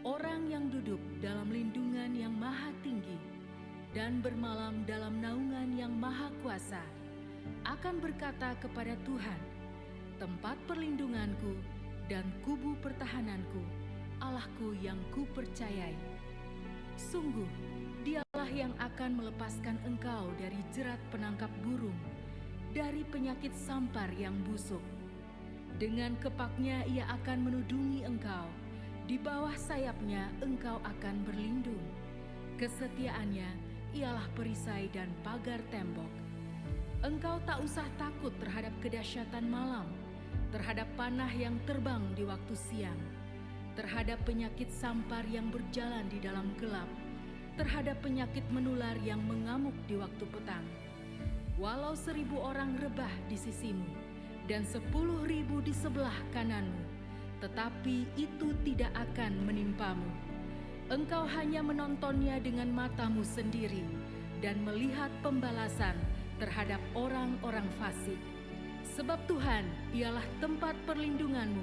Orang yang duduk dalam lindungan yang maha tinggi dan bermalam dalam naungan yang maha kuasa akan berkata kepada Tuhan, tempat perlindunganku dan kubu pertahananku, Allahku yang kupercayai. Sungguh, Dialah yang akan melepaskan engkau dari jerat penangkap burung, dari penyakit sampar yang busuk. Dengan kepaknya Ia akan menudungi engkau, di bawah sayapnya engkau akan berlindung. Kesetiaannya ialah perisai dan pagar tembok. Engkau tak usah takut terhadap kedahsyatan malam, terhadap panah yang terbang di waktu siang, terhadap penyakit sampar yang berjalan di dalam gelap, terhadap penyakit menular yang mengamuk di waktu petang. Walau 1.000 orang rebah di sisimu dan 10.000 di sebelah kananmu, tetapi itu tidak akan menimpamu. Engkau hanya menontonnya dengan matamu sendiri dan melihat pembalasan terhadap orang-orang fasik. Sebab Tuhan ialah tempat perlindunganmu,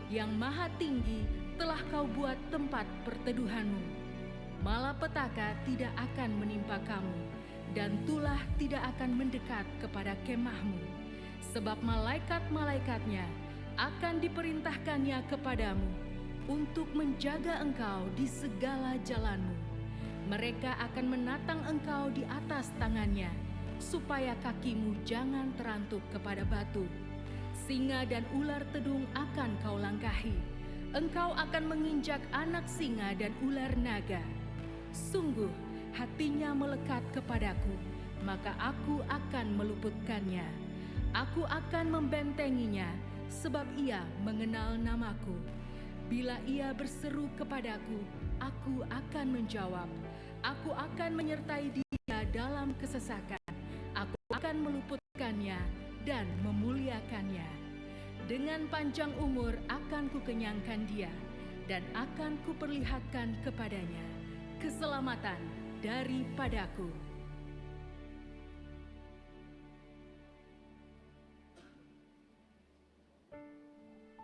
yang maha tinggi telah kau buat tempat perteduhanmu. Malapetaka tidak akan menimpa kamu, dan tulah tidak akan mendekat kepada kemahmu. Sebab malaikat-malaikatnya akan diperintahkannya kepadamu untuk menjaga engkau di segala jalanmu. Mereka akan menatang engkau di atas tangannya, supaya kakimu jangan terantuk kepada batu. Singa dan ular tedung akan kau langkahi. Engkau akan menginjak anak singa dan ular naga. Sungguh, hatinya melekat kepadaku, maka aku akan meluputkannya. Aku akan membentenginya, sebab ia mengenal namaku. Bila ia berseru kepadaku, aku akan menjawab. Aku akan menyertai dia dalam kesesakan. Aku akan meluputkannya dan memuliakannya. Dengan panjang umur akan kukenyangkan dia, dan akan kuperlihatkan kepadanya keselamatan daripadaku.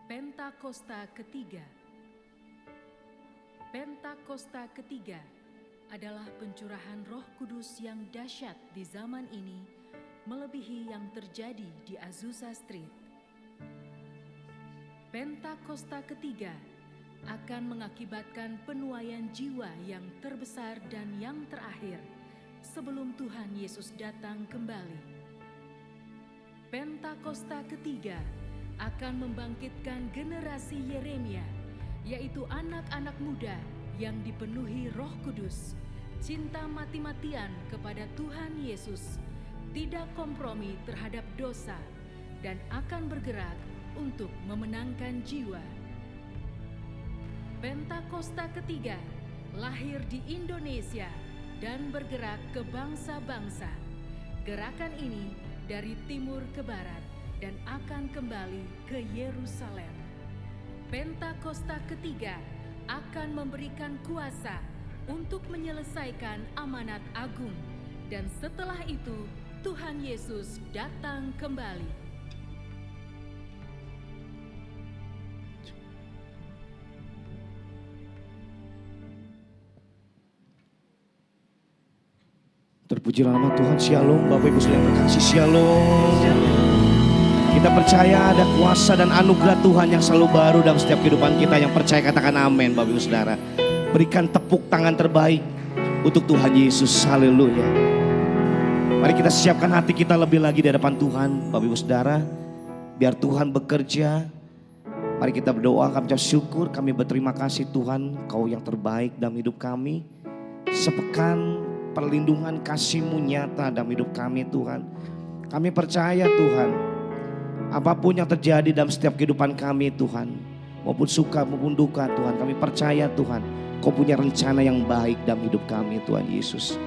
Pentakosta ketiga. Pentakosta ketiga adalah pencurahan Roh Kudus yang dahsyat di zaman ini, melebihi yang terjadi di Azusa Street. Pentakosta ketiga akan mengakibatkan penuaian jiwa yang terbesar dan yang terakhir sebelum Tuhan Yesus datang kembali. Pentakosta ketiga akan membangkitkan generasi Yeremia, yaitu anak-anak muda yang dipenuhi Roh Kudus, cinta mati-matian kepada Tuhan Yesus, tidak kompromi terhadap dosa, dan akan bergerak untuk memenangkan jiwa. Pentakosta ketiga lahir di Indonesia dan bergerak ke bangsa-bangsa. Gerakan ini dari timur ke barat dan akan kembali ke Yerusalem. Pentakosta ketiga akan memberikan kuasa untuk menyelesaikan amanat agung, dan setelah itu Tuhan Yesus datang kembali. Terpujilah nama Tuhan. Shalom Bapak Ibu Saudara terkasih, shalom. Kita percaya ada kuasa dan anugerah Tuhan yang selalu baru dalam setiap kehidupan kita. Yang percaya katakan amin Bapak Ibu Saudara. Berikan tepuk tangan terbaik untuk Tuhan Yesus, haleluya. Mari kita siapkan hati kita lebih lagi di hadapan Tuhan Bapak Ibu Saudara. Biar Tuhan bekerja. Mari kita berdoa, kami ucap syukur, kami berterima kasih Tuhan, Kau yang terbaik dalam hidup kami. Sepekan perlindungan kasih-Mu nyata dalam hidup kami Tuhan. Kami percaya Tuhan, apapun yang terjadi dalam setiap kehidupan kami Tuhan, maupun suka maupun duka Tuhan, kami percaya Tuhan, Kau punya rencana yang baik dalam hidup kami Tuhan Yesus.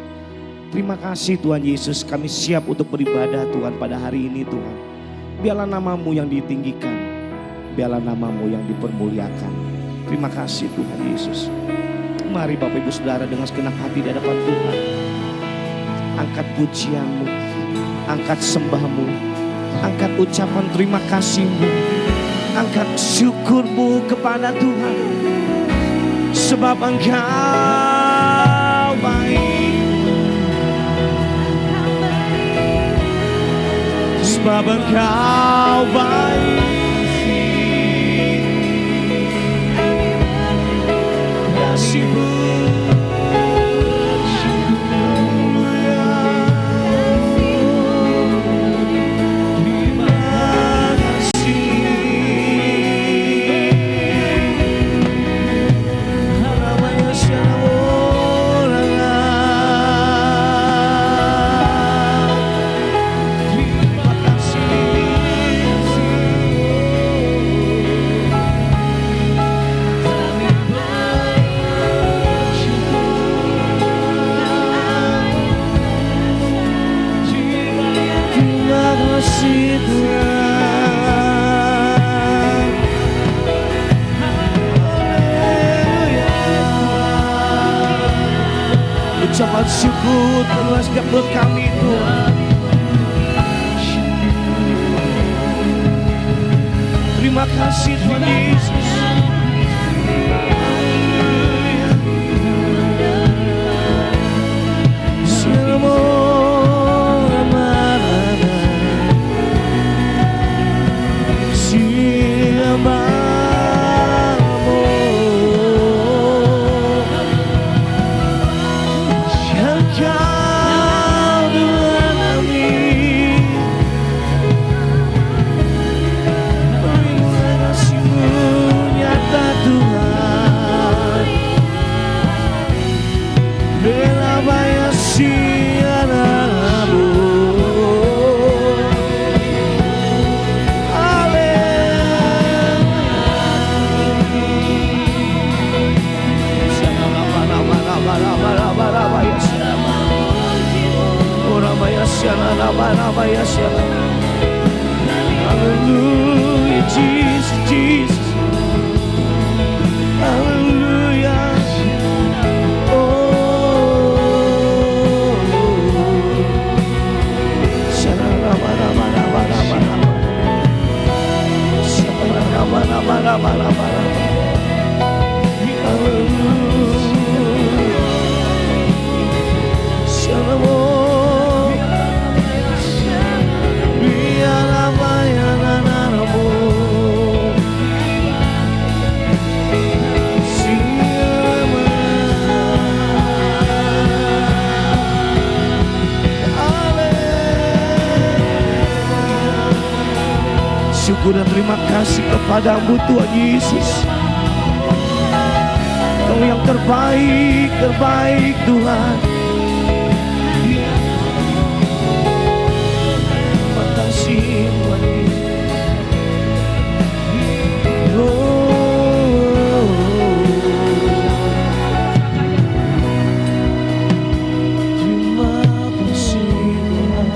Terima kasih Tuhan Yesus, kami siap untuk beribadah Tuhan pada hari ini Tuhan. Biarlah nama-Mu yang ditinggikan, biarlah nama-Mu yang dipermuliakan. Terima kasih Tuhan Yesus. Mari Bapak Ibu Saudara dengan segenap hati di hadapan Tuhan. Angkat pujian-Mu, angkat sembah-Mu, angkat ucapan terima kasih-Mu, angkat syukur-Mu kepada Tuhan. Sebab Engkau baik, sebab Engkau baik. Kasih-Mu ucapan syukur penuh setiap mulut kami Tuhan. Terima kasih Tuhan Yesus. Hallelujah, Jesus, Jesus. Hallelujah. Syukur dan terima kasih kepadamu Tuhan Yesus. Kau yang terbaik, terbaik Tuhan. Terima kasih Tuhan Yesus. Terima kasih Tuhan.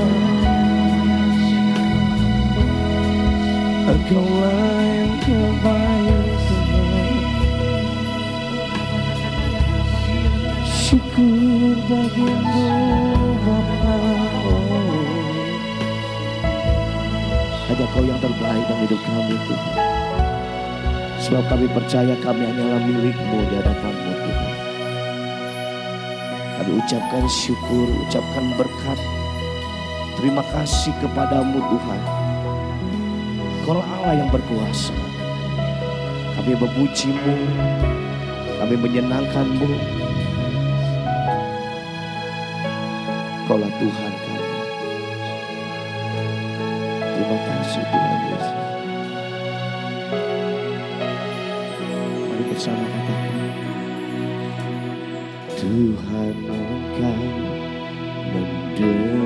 Engkaulah yang terbaik Tuhan. Syukur bagimu Bapa. Hanya Kau yang terbaik dalam hidup kami Tuhan. Sebab kami percaya kami hanyalah milik-Mu di hadapan-Mu Tuhan. Kami ucapkan syukur, ucapkan berkat. Terima kasih kepadamu Tuhan. Kau Allah yang berkuasa. Kami memuji-Mu, kami menyenangkan-Mu. Kaulah Tuhan kami. Terima kasih Tuhan Yesus. Mari bersama katakan, Tuhan Engkau mendengar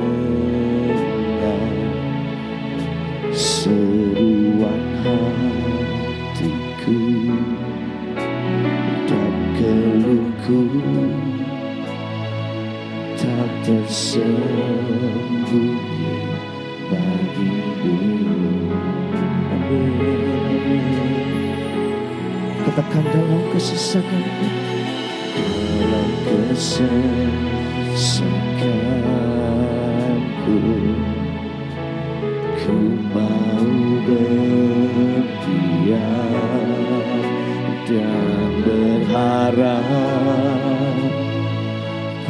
seruan hatiku dan keluhku tak tersembunyi bagimu. Amin. Katakan dalam kesesakan, dalam kesesakanku, ku mau berdiam dan berharap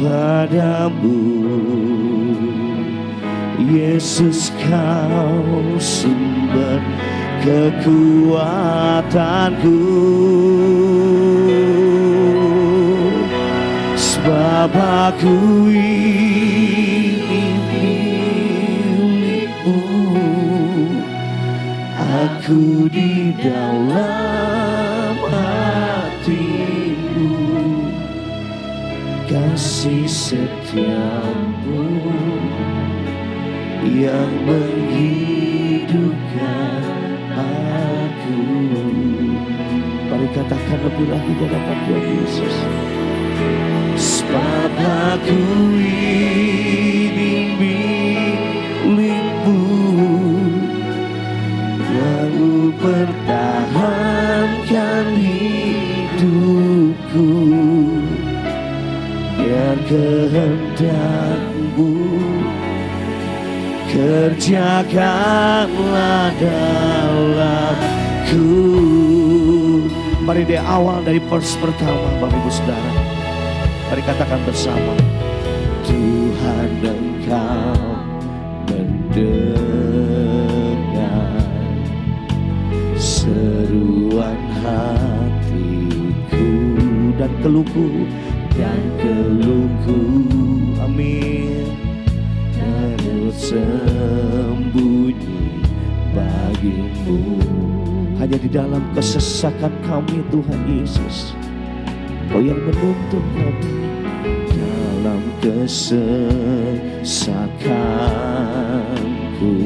padamu, Yesus, kau sumber kekuatanku. Sebab aku ini milikmu, aku di dalam hatimu, kasih setiamu yang menghidupkan aku. Mari katakan lebih lagi di hadapan Tuhan Yesus. Sebab aku ini milikmu, lalu pertahankan hidupku, biar kehendakmu kerjakanlah dalamku. Mari di awal dari verse pertama, Bapak Ibu Saudara, mari katakan bersama. Tuhan, Engkau mendengar seruan hatiku dan keluhku, amin. Dan sembunyi bagimu, hanya di dalam kesesakan kami Tuhan Yesus, Kau yang menuntun kami. Dalam kesesakanku,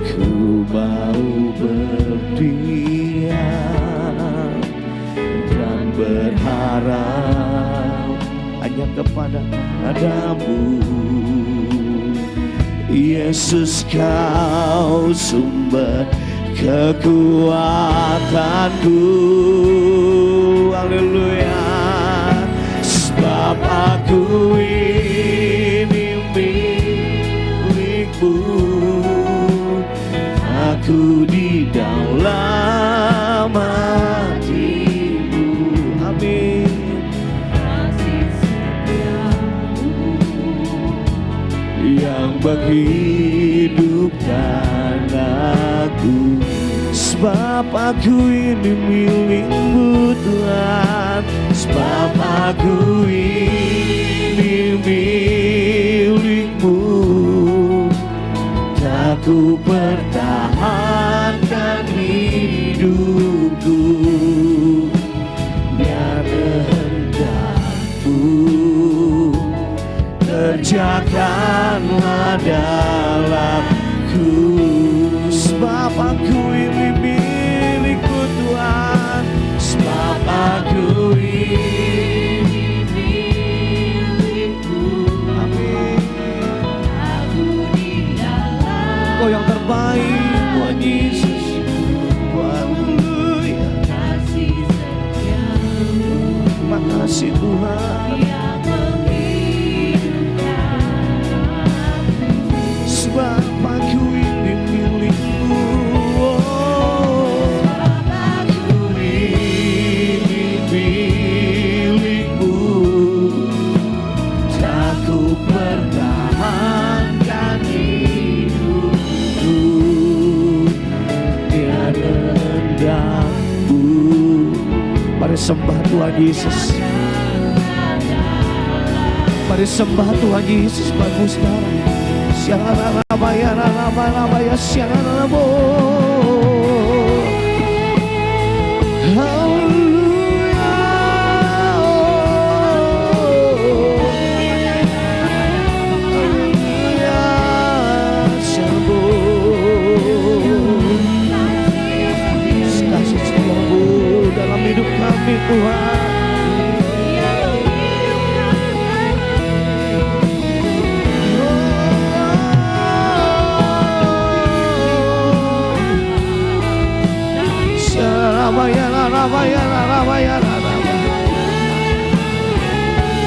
ku mau berdiam dan berharap hanya kepada padamu, Yesus, Kau sumber kekuatanku. Haleluya. Sebab aku ini milikmu, aku di dalam hatimu, amin. Kasih setiamu yang menghidupkan aku. Sebab aku ini milikmu Tuhan, sebab aku ini milikmu, tak ku pertahankan hidupku, biar kehendakmu kerjakanlah dalamku. Sebab aku ini milikmu Tuhan, sebab aku ini milikmu, amin. Aku di dalam Kau yang terbaik Tuhan Yesus. Haleluya. Kasih setiamu, terima kasih Tuhan. Sebab aku ini milikmu, sebab aku ini milikmu, tak ku pertahankan hidupku, biar kehendakmu. Mari sembah Tuhan Yesus, mari sembah Tuhan Yesus, bagus sekarang. Siangana rabaya siangana bo. Haleluya. Haleluya. Siangbo. Kasih setiamu dalam hidup kami Tuhan.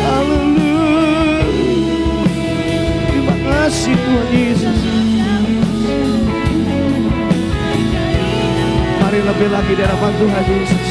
Haleluya. Terima kasih Tuhan Yesus. Mari lebih lagi di hadapan Tuhan Yesus.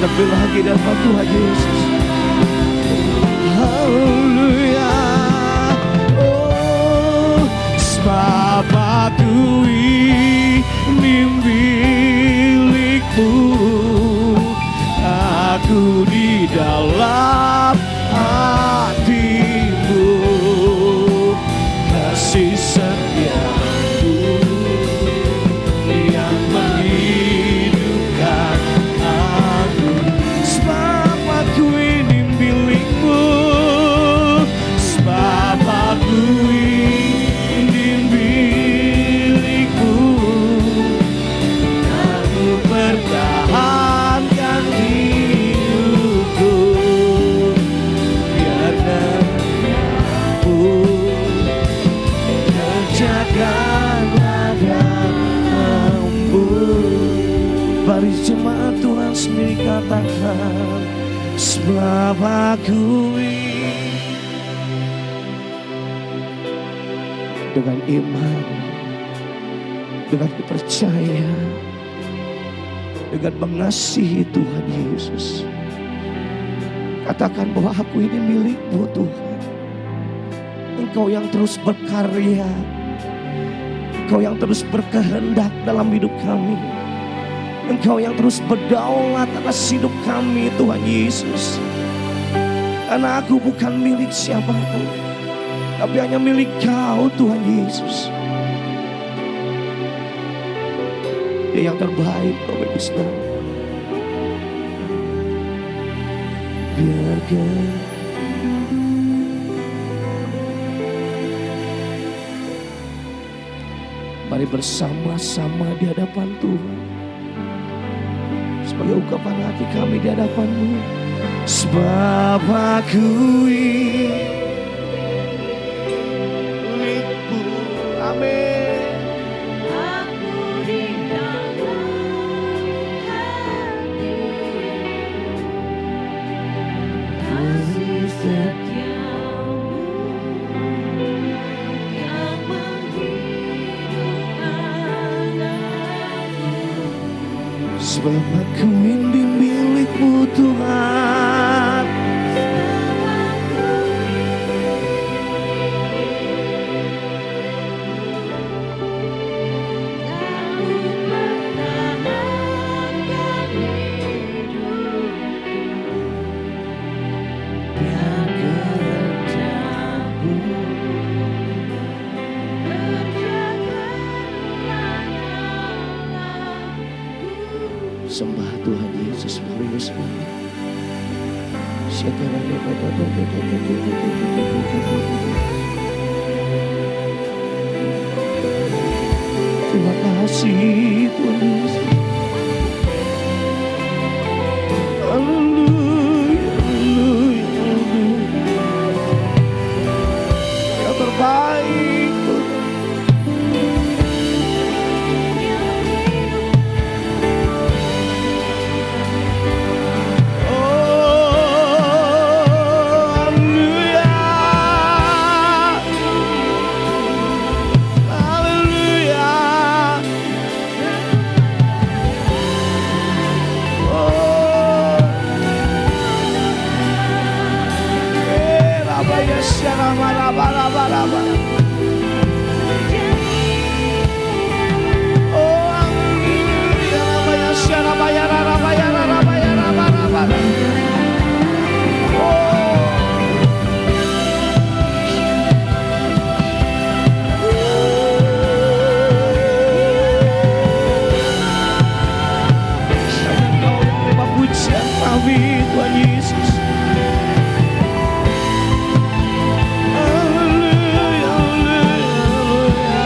Lebih lagi dapat Tuhan Yesus. Haleluya. Oh, sebab aku ini milikmu, aku di dalam hatimu, kasih setiamu yang menghidupkan aku. Sebab aku ini milikmu, sebab aku ini milikmu, aku pertahankan hidupku biarkan aku kerjakan padamu. Mari jemaat Tuhan sendiri katakan, sebab aku dengan iman, dengan percaya, dengan mengasihi Tuhan Yesus. Katakan bahwa aku ini milik-Mu Tuhan. Engkau yang terus berkarya, Engkau yang terus berkehendak dalam hidup kami, Engkau yang terus berdaulat atas hidup kami Tuhan Yesus. Karena aku bukan milik siapapun, tapi hanya milik Kau Tuhan Yesus. Dia yang terbaik Bapak Ibu Saudara. Biarkan mari bersama-sama di hadapan Tuhan, sebagai ungkapan hati kami di hadapan-Mu. Sebab aku milik-Mu. Amin. Aku di dalam hati, kasih setiamu yang menghidupkan aku. Sebab aku ini milik-Mu Tuhan. Sembah Tuhan Yesus, mari bersama. Terima kasih Tuhan Yesus. Haleluya, haleluya, haleluya. Yang terbaik Tuhan. Tuhan Yesus. Haleluya, haleluya.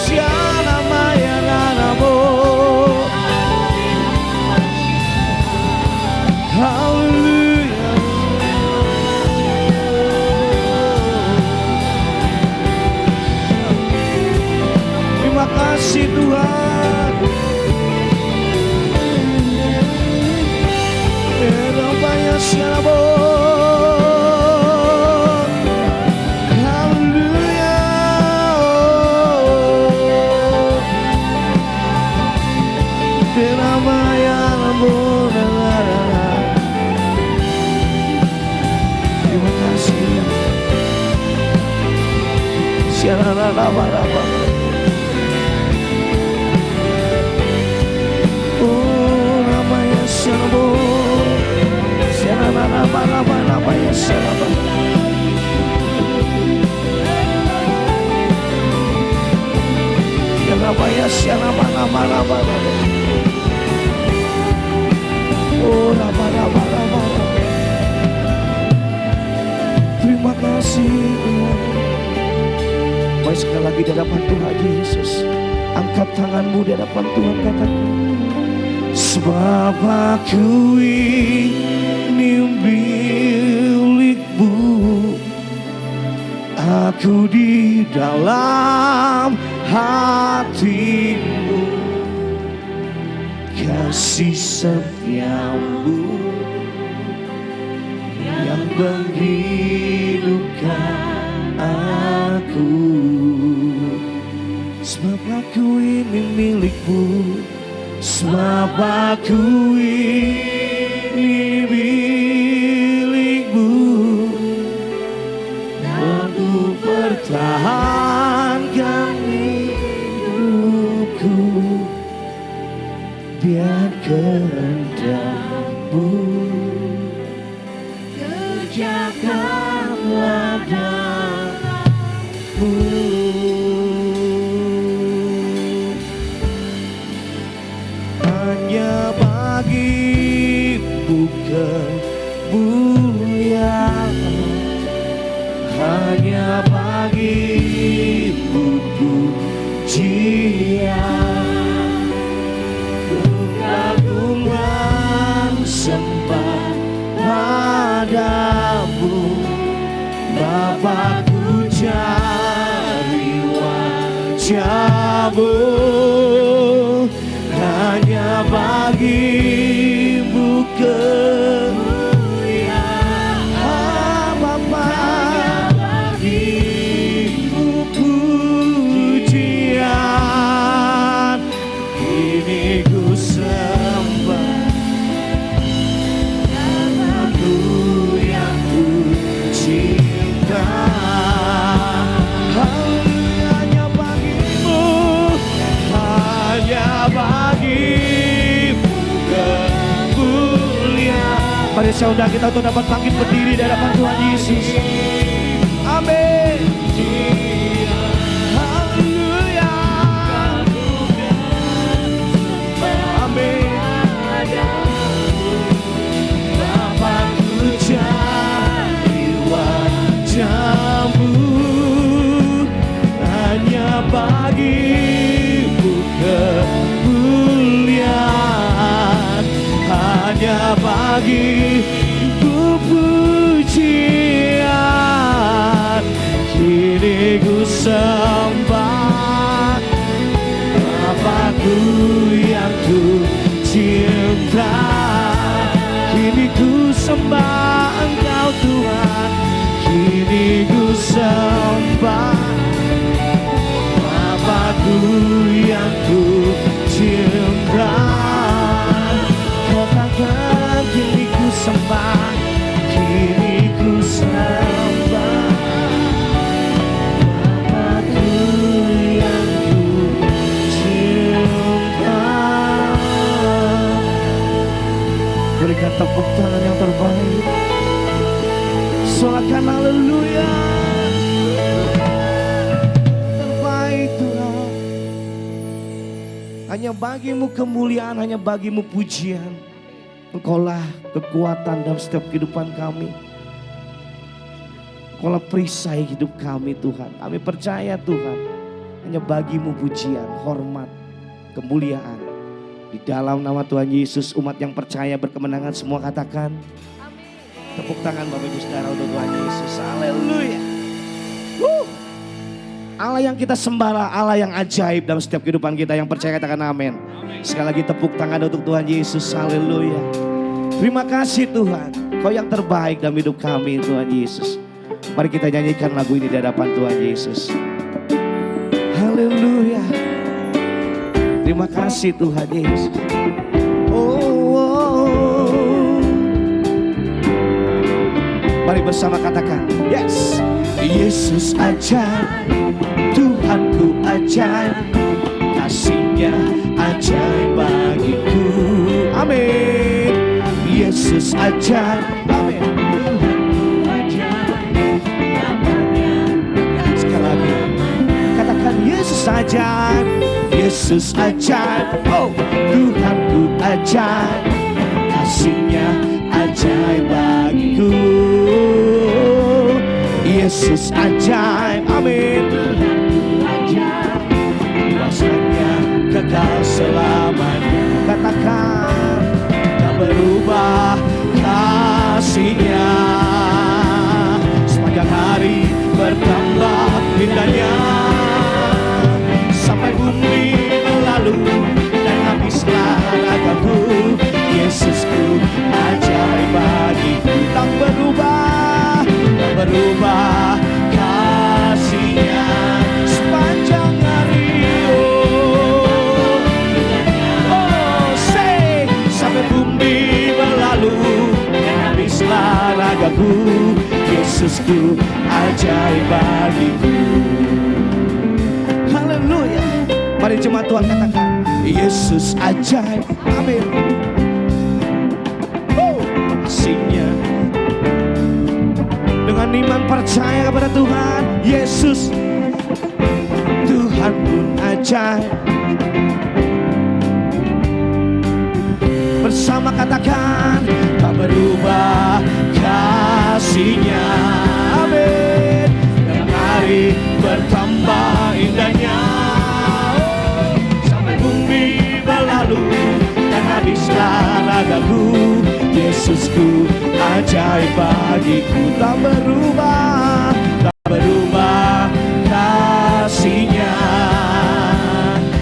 Siana maya nanamo. Haleluya. Terima kasih Tuhan. Haleluya. Haleluya. Terima kasih ya. Siarararararara. Oh namanya siarabo. Siarararararara siarabo. Siarabaya siarabana. Oh raba. Terima kasih Tuhan. Mari sekali lagi di hadapan Tuhan Yesus, angkat tanganmu di hadapan Tuhan, katakan, sebab aku ini milikmu, aku di dalam hatimu, kasih setiamu yang menghidupkan aku. Sebab aku ini milikmu, sebab aku ini milikmu, aku pertahankan hidupku, biar kehendakmu kerjakanlah dalamku. Hanya bagimu kemuliaan, hanya bagimu pujian, ku kagum dan sembah padamu, Bapakku cari wajahmu, hanya bagimu kemuliaan, Bapa, bagimu pujian, ini ku sembah namamu yang ku cinta. Hanya bagimu, hanya bagimu kemuliaan. Mari saya undang kita untuk dapat bangkit berdiri di hadapan Tuhan Yesus. Amin. Haleluya. Amin. Bapakku cari wajahmu, hanya bagimu kemuliaan, hanya bagimu pujian, kini ku sembah Bapakku yang ku cinta, kini ku sembah Engkau Tuhan, kini ku sembah Bapakku yang ku cinta. Katakan kini ku sembah, kini ku sembah Bapakku yang ku cinta. Berikan tepuk tangan yang terbaik, solatkan haleluya. Terbaik Tuhan, hanya bagimu kemuliaan, hanya bagimu pujian. Engkaulah kekuatan dalam setiap kehidupan kami. Engkaulah perisai hidup kami Tuhan. Kami percaya Tuhan, hanya bagimu pujian, hormat, kemuliaan. Di dalam nama Tuhan Yesus, umat yang percaya berkemenangan semua katakan amin. Tepuk tangan Bapak Ibu Saudara untuk Tuhan Yesus. Haleluya. Allah yang kita sembah, Allah yang ajaib dalam setiap kehidupan kita. Yang percaya katakan amin. Sekali lagi tepuk tangan untuk Tuhan Yesus. Haleluya. Terima kasih Tuhan, Kau yang terbaik dalam hidup kami Tuhan Yesus. Mari kita nyanyikan lagu ini di hadapan Tuhan Yesus. Haleluya. Terima kasih Tuhan Yesus. Oh, oh. Mari bersama katakan, yes. Yesus ajaib, Tuhanku ajaib, kasih-Nya ajaib bagiku. Amin. Yesus ajaib, amin. Tuhanku ajaib, sekali lagi katakan, Yesus ajaib, Yesus ajaib, oh Tuhanku ajaib, kasih-Nya ajaib bagiku. Yesus ajaib, amin. Kuasa-Nya kekal selamanya. Katakan, tak berubah kasih-Nya, sepanjang hari bertambah indahnya, sampai bumi berlalu dan habislah ragaku. Yesusku ajaib bagiku, tak berubah, tak berubah kasih-Nya sepanjang hari. Say, sampai bumi berlalu dan habislah ragaku. Yesusku ajaib bagiku. Haleluya. Mari jemaat Tuhan katakan, Yesus ajaib, amin. Kasih-Nya, dengan iman percaya kepada Tuhan Yesus, Tuhan pun ajaib. Bersama katakan, tak berubah kasih-Nya, amin. Dan hari bertambah indahnya, sampai bumi berlalu dan habislah ragaku. Yesusku ajaib bagiku, tak berubah, tak berubah kasih-Nya,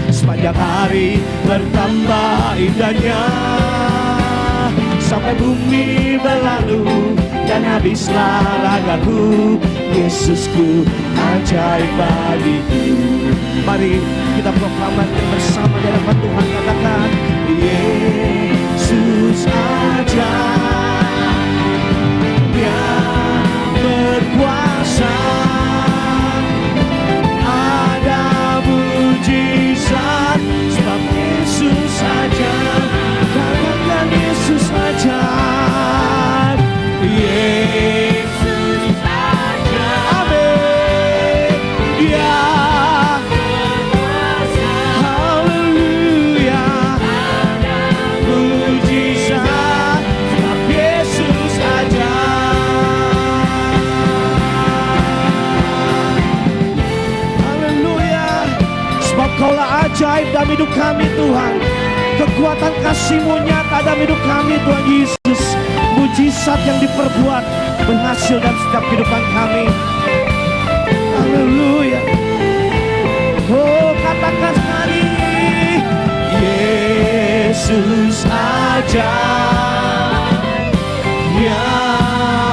sepanjang hari bertambah indahnya, sampai bumi berlalu dan habislah ragaku. Yesusku ajaib bagiku. Mari kita proklamasikan bersama di hadapan Tuhan, katakan, Yesus ajaib, Dia berkuasa, ada mujizat, sebab Yesus ajaib. Katakan, Yesus ajaib, Yesus ajaib, amin. Dia berkuasa, haleluya, ada mujizat, sebab Yesus ajaib. Haleluya. Sebab Kaulah ajaib dalam hidup kami Tuhan. Kekuatan kasih-Mu nyata dalam hidup kami Tuhan Yesus. Mujizat yang diperbuat berhasil dalam setiap kehidupan kami. Haleluya. Oh, katakan sekali, Yesus ajaib, Dia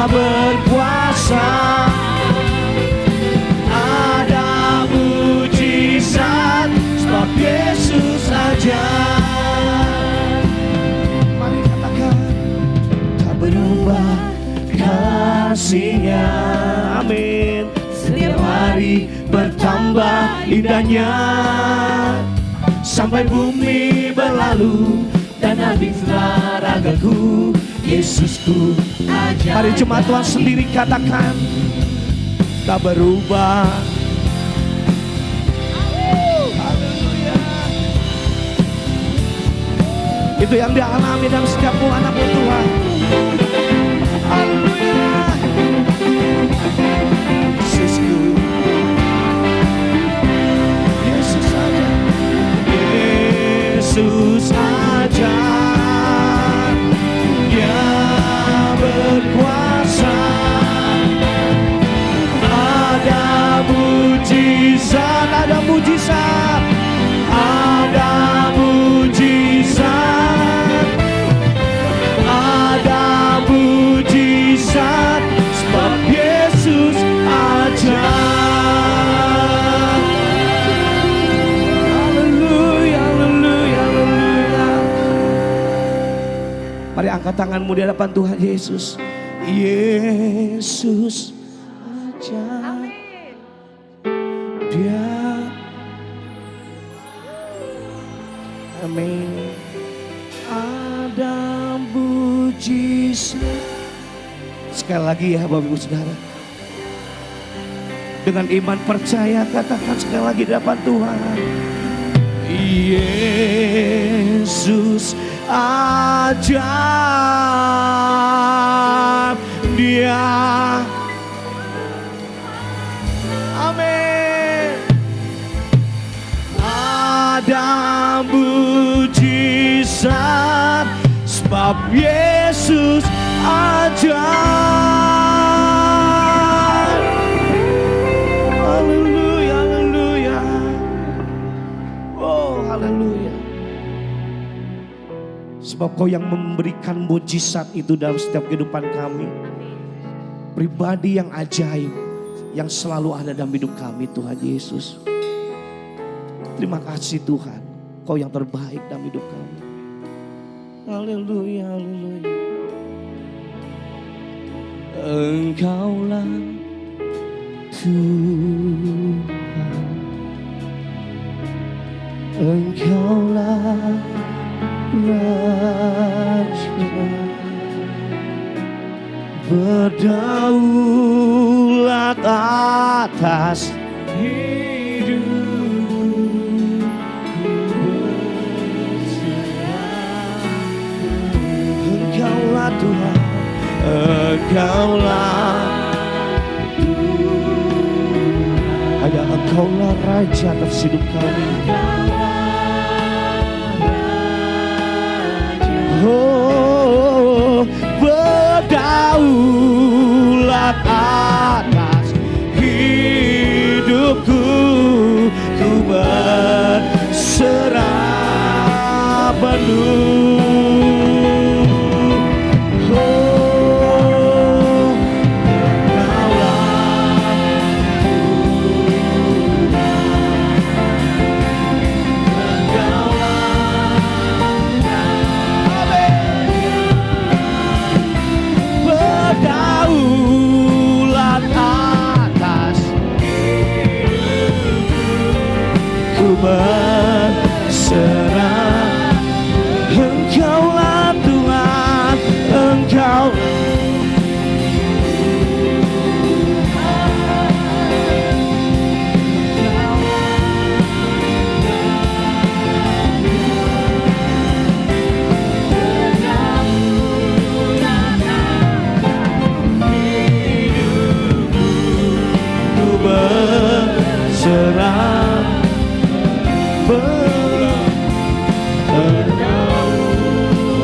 berkuasa, ada mujizat, sebab Yesus ajaib. Mari katakan, tak berubah kasih-Nya, amin. Setiap hari bertambah indahnya, sampai bumi berlalu dan habislah ragaku. Yesusku ajaib. Mari jemaat Tuhan sendiri katakan, tak berubah. Itu yang dialami dalam setiap anak Tuhan. Haleluya. Yesusku, Yesus aja, Yesus aja, Dia berkuasa, ada mujizat, ada mujizat, ada mujizat, ada mujizat, sebab Yesus ajaib. Haleluya, haleluya, haleluya. Mari angkat tanganmu di hadapan Tuhan Yesus. Yesus aja. Dia. Amin. Ada mujizat. Sekali lagi ya Bapak Ibu Saudara. Dengan iman percaya katakan sekali lagi di hadapan Tuhan. Yesus ajaib Dia. Amin. Ada mujizat sebab Yesus ajaib. Haleluya, haleluya. Oh, haleluya. Sebab Kau yang memberikan mujizat itu dalam setiap kehidupan kami. Pribadi yang ajaib yang selalu ada dalam hidup kami, Tuhan Yesus. Terima kasih Tuhan, Kau yang terbaik dalam hidup kami. Haleluya, haleluya. Engkaulah Tuhan, Engkaulah Raja, berdaulat atas Engkaulah Tuhan, Engkaulah Tuhan, hanya Engkaulah Raja atas hidup kami. Oh, berdaulat atas hidupku, ku berserah penuh. Berserah, Engkaulah Tuhan, Engkau ku berserah.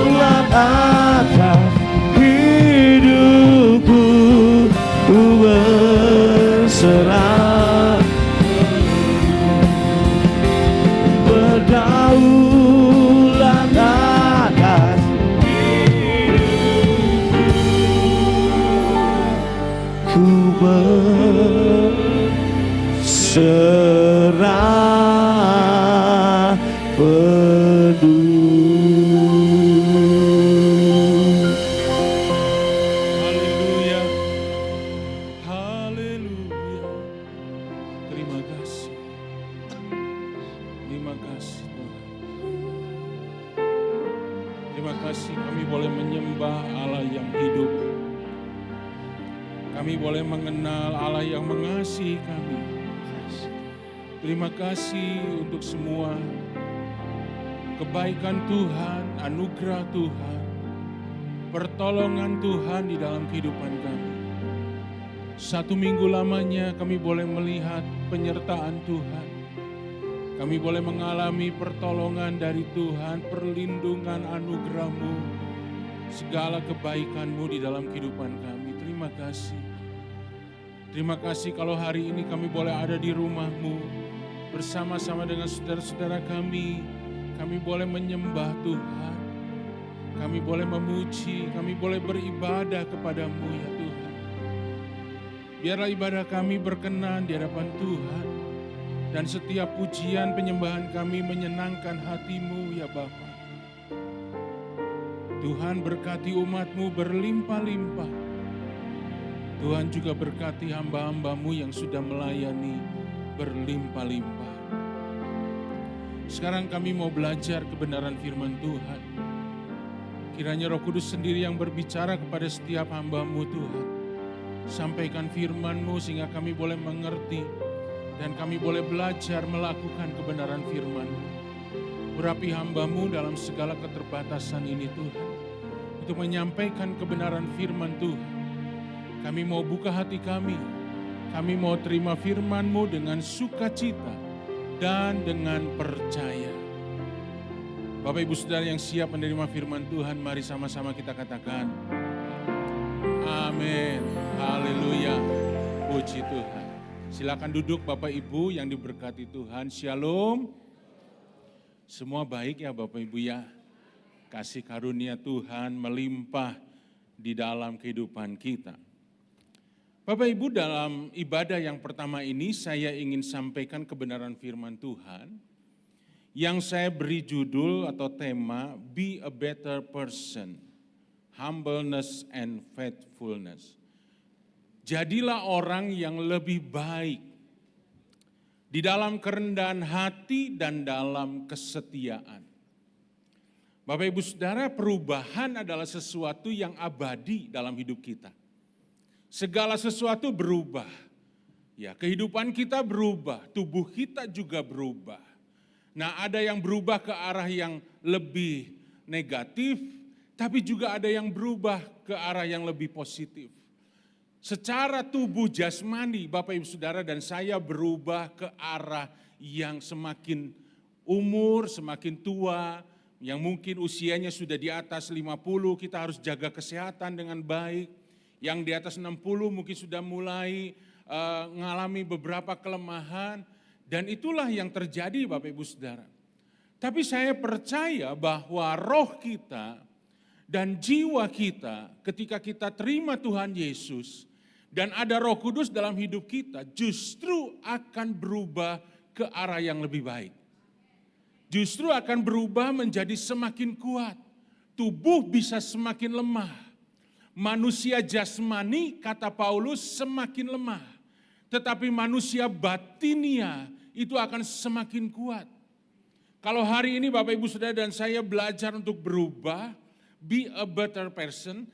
Berdaulat atas hidupku, ku berserah. Berdaulat atas hidupku, ku berserah penuh. Haleluya, haleluya. Terima kasih, terima kasih Tuhan. Terima kasih kami boleh menyembah Allah yang hidup. Kami boleh mengenal Allah yang mengasihi kami. Terima kasih untuk semua kebaikan Tuhan, anugerah Tuhan, pertolongan Tuhan di dalam kehidupan kami. 1 minggu lamanya kami boleh melihat penyertaan Tuhan. Kami boleh mengalami pertolongan dari Tuhan, perlindungan anugerah-Mu, segala kebaikan-Mu di dalam kehidupan kami. Terima kasih. Terima kasih kalau hari ini kami boleh ada di rumah-Mu, bersama-sama dengan saudara-saudara kami boleh menyembah Tuhan, kami boleh memuji, kami boleh beribadah kepada-Mu ya Tuhan. Biarlah ibadah kami berkenan di hadapan Tuhan, dan setiap pujian penyembahan kami menyenangkan hati-Mu ya Bapa. Tuhan berkati umat-Mu berlimpah-limpah, Tuhan juga berkati hamba-hambamu yang sudah melayani berlimpah-limpah. Sekarang kami mau belajar kebenaran firman Tuhan. Kiranya Roh Kudus sendiri yang berbicara kepada setiap hamba-Mu Tuhan. Sampaikan firman-Mu sehingga kami boleh mengerti dan kami boleh belajar melakukan kebenaran firman-Mu. Urapi hamba-Mu dalam segala keterbatasan ini Tuhan, untuk menyampaikan kebenaran firman Tuhan. Kami mau buka hati kami mau terima firman-Mu dengan sukacita dan dengan percaya. Bapak Ibu Saudara yang siap menerima firman Tuhan, mari sama-sama kita katakan, amin, haleluya, puji Tuhan. Silakan duduk Bapak Ibu yang diberkati Tuhan, shalom. Semua baik ya Bapak Ibu ya, kasih karunia Tuhan melimpah di dalam kehidupan kita. Bapak Ibu, dalam ibadah yang pertama ini saya ingin sampaikan kebenaran firman Tuhan yang saya beri judul atau tema Be a Better Person, Humbleness and Faithfulness. Jadilah orang yang lebih baik di dalam kerendahan hati dan dalam kesetiaan. Bapak Ibu Saudara, perubahan adalah sesuatu yang abadi dalam hidup kita. Segala sesuatu berubah. Ya, kehidupan kita berubah, tubuh kita juga berubah. Nah, ada yang berubah ke arah yang lebih negatif, tapi juga ada yang berubah ke arah yang lebih positif. Secara tubuh jasmani, Bapak Ibu Saudara dan saya berubah ke arah yang semakin umur, semakin tua, yang mungkin usianya sudah di atas 50, kita harus jaga kesehatan dengan baik. Yang di atas 60 mungkin sudah mulai mengalami beberapa kelemahan. Dan itulah yang terjadi Bapak Ibu Saudara. Tapi saya percaya bahwa roh kita dan jiwa kita ketika kita terima Tuhan Yesus dan ada Roh Kudus dalam hidup kita justru akan berubah ke arah yang lebih baik. Justru akan berubah menjadi semakin kuat. Tubuh bisa semakin lemah. Manusia jasmani, kata Paulus, semakin lemah. Tetapi manusia batinia itu akan semakin kuat. Kalau hari ini Bapak Ibu Saudara dan saya belajar untuk berubah, be a better person,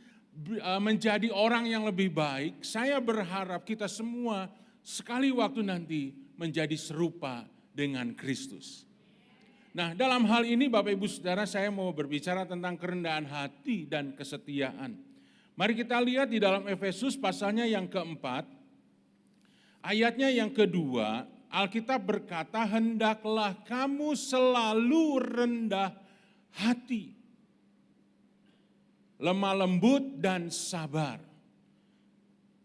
menjadi orang yang lebih baik, saya berharap kita semua sekali waktu nanti menjadi serupa dengan Kristus. Nah, dalam hal ini Bapak Ibu Saudara, saya mau berbicara tentang kerendahan hati dan kesetiaan. Mari kita lihat di dalam Efesus pasalnya yang keempat, ayatnya yang kedua, Alkitab berkata, hendaklah kamu selalu rendah hati, lemah lembut dan sabar.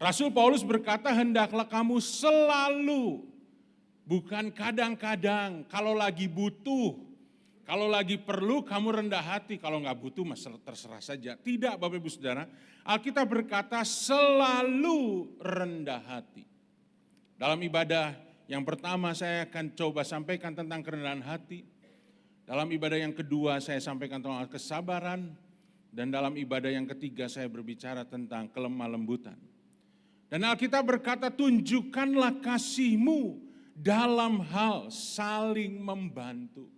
Rasul Paulus berkata, hendaklah kamu selalu, bukan kadang-kadang, kalau lagi butuh, kalau lagi perlu kamu rendah hati, kalau nggak butuh terserah saja. Tidak Bapak Ibu Saudara, Alkitab berkata selalu rendah hati. Dalam ibadah yang pertama saya akan coba sampaikan tentang kerendahan hati. Dalam ibadah yang kedua saya sampaikan tentang kesabaran. Dan dalam ibadah yang ketiga saya berbicara tentang kelemah lembutan. Dan Alkitab berkata tunjukkanlah kasih-Mu dalam hal saling membantu.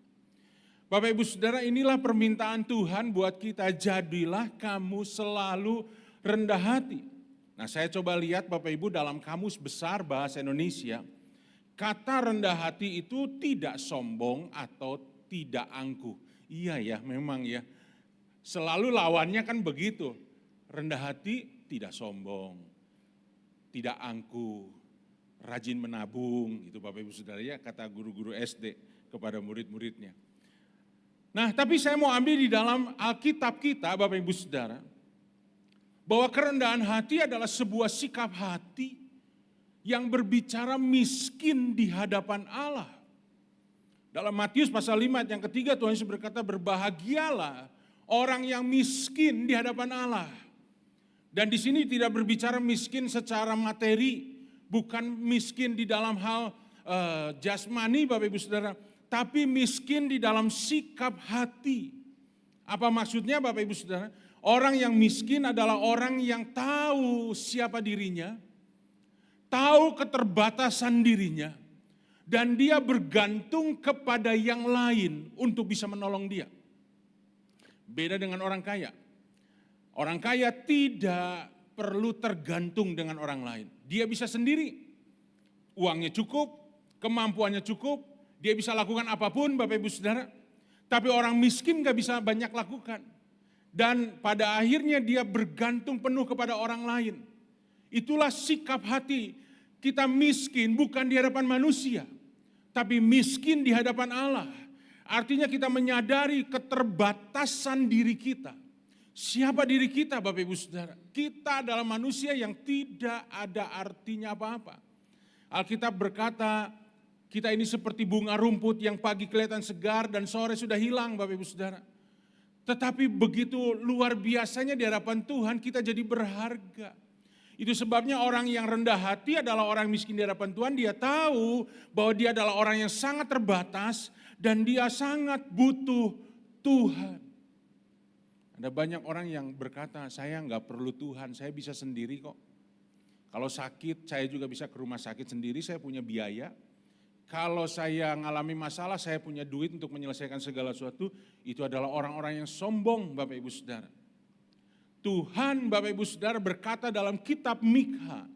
Bapak Ibu Saudara, inilah permintaan Tuhan buat kita, jadilah kamu selalu rendah hati. Nah, saya coba lihat Bapak Ibu dalam Kamus Besar Bahasa Indonesia, kata rendah hati itu tidak sombong atau tidak angkuh. Iya ya, memang ya. Selalu lawannya kan begitu. Rendah hati tidak sombong, tidak angkuh, rajin menabung, itu Bapak Ibu Saudara ya, kata guru-guru SD kepada murid-muridnya. Nah, tapi saya mau ambil di dalam Alkitab kita, Bapak Ibu Saudara, bahwa kerendahan hati adalah sebuah sikap hati yang berbicara miskin di hadapan Allah. Dalam Matius pasal 5 yang ketiga Tuhan Yesus berkata, berbahagialah orang yang miskin di hadapan Allah. Dan di sini tidak berbicara miskin secara materi, bukan miskin di dalam hal jasmani Bapak Ibu Saudara, tapi miskin di dalam sikap hati. Apa maksudnya Bapak Ibu Saudara? Orang yang miskin adalah orang yang tahu siapa dirinya, tahu keterbatasan dirinya, dan dia bergantung kepada yang lain untuk bisa menolong dia. Beda dengan orang kaya. Orang kaya tidak perlu tergantung dengan orang lain. Dia bisa sendiri. Uangnya cukup, kemampuannya cukup, dia bisa lakukan apapun Bapak Ibu Saudara. Tapi orang miskin gak bisa banyak lakukan. Dan pada akhirnya dia bergantung penuh kepada orang lain. Itulah sikap hati. Kita miskin bukan di hadapan manusia, tapi miskin di hadapan Allah. Artinya kita menyadari keterbatasan diri kita. Siapa diri kita Bapak Ibu Saudara? Kita adalah manusia yang tidak ada artinya apa-apa. Alkitab berkata, kita ini seperti bunga rumput yang pagi kelihatan segar dan sore sudah hilang Bapak Ibu Saudara. Tetapi begitu luar biasanya di hadapan Tuhan kita jadi berharga. Itu sebabnya orang yang rendah hati adalah orang miskin di hadapan Tuhan. Dia tahu bahwa dia adalah orang yang sangat terbatas dan dia sangat butuh Tuhan. Ada banyak orang yang berkata, saya nggak perlu Tuhan, saya bisa sendiri kok. Kalau sakit, saya juga bisa ke rumah sakit sendiri, saya punya biaya. Kalau saya ngalami masalah, saya punya duit untuk menyelesaikan segala sesuatu. Itu adalah orang-orang yang sombong Bapak Ibu Saudara. Tuhan Bapak Ibu Saudara berkata dalam kitab Mikha,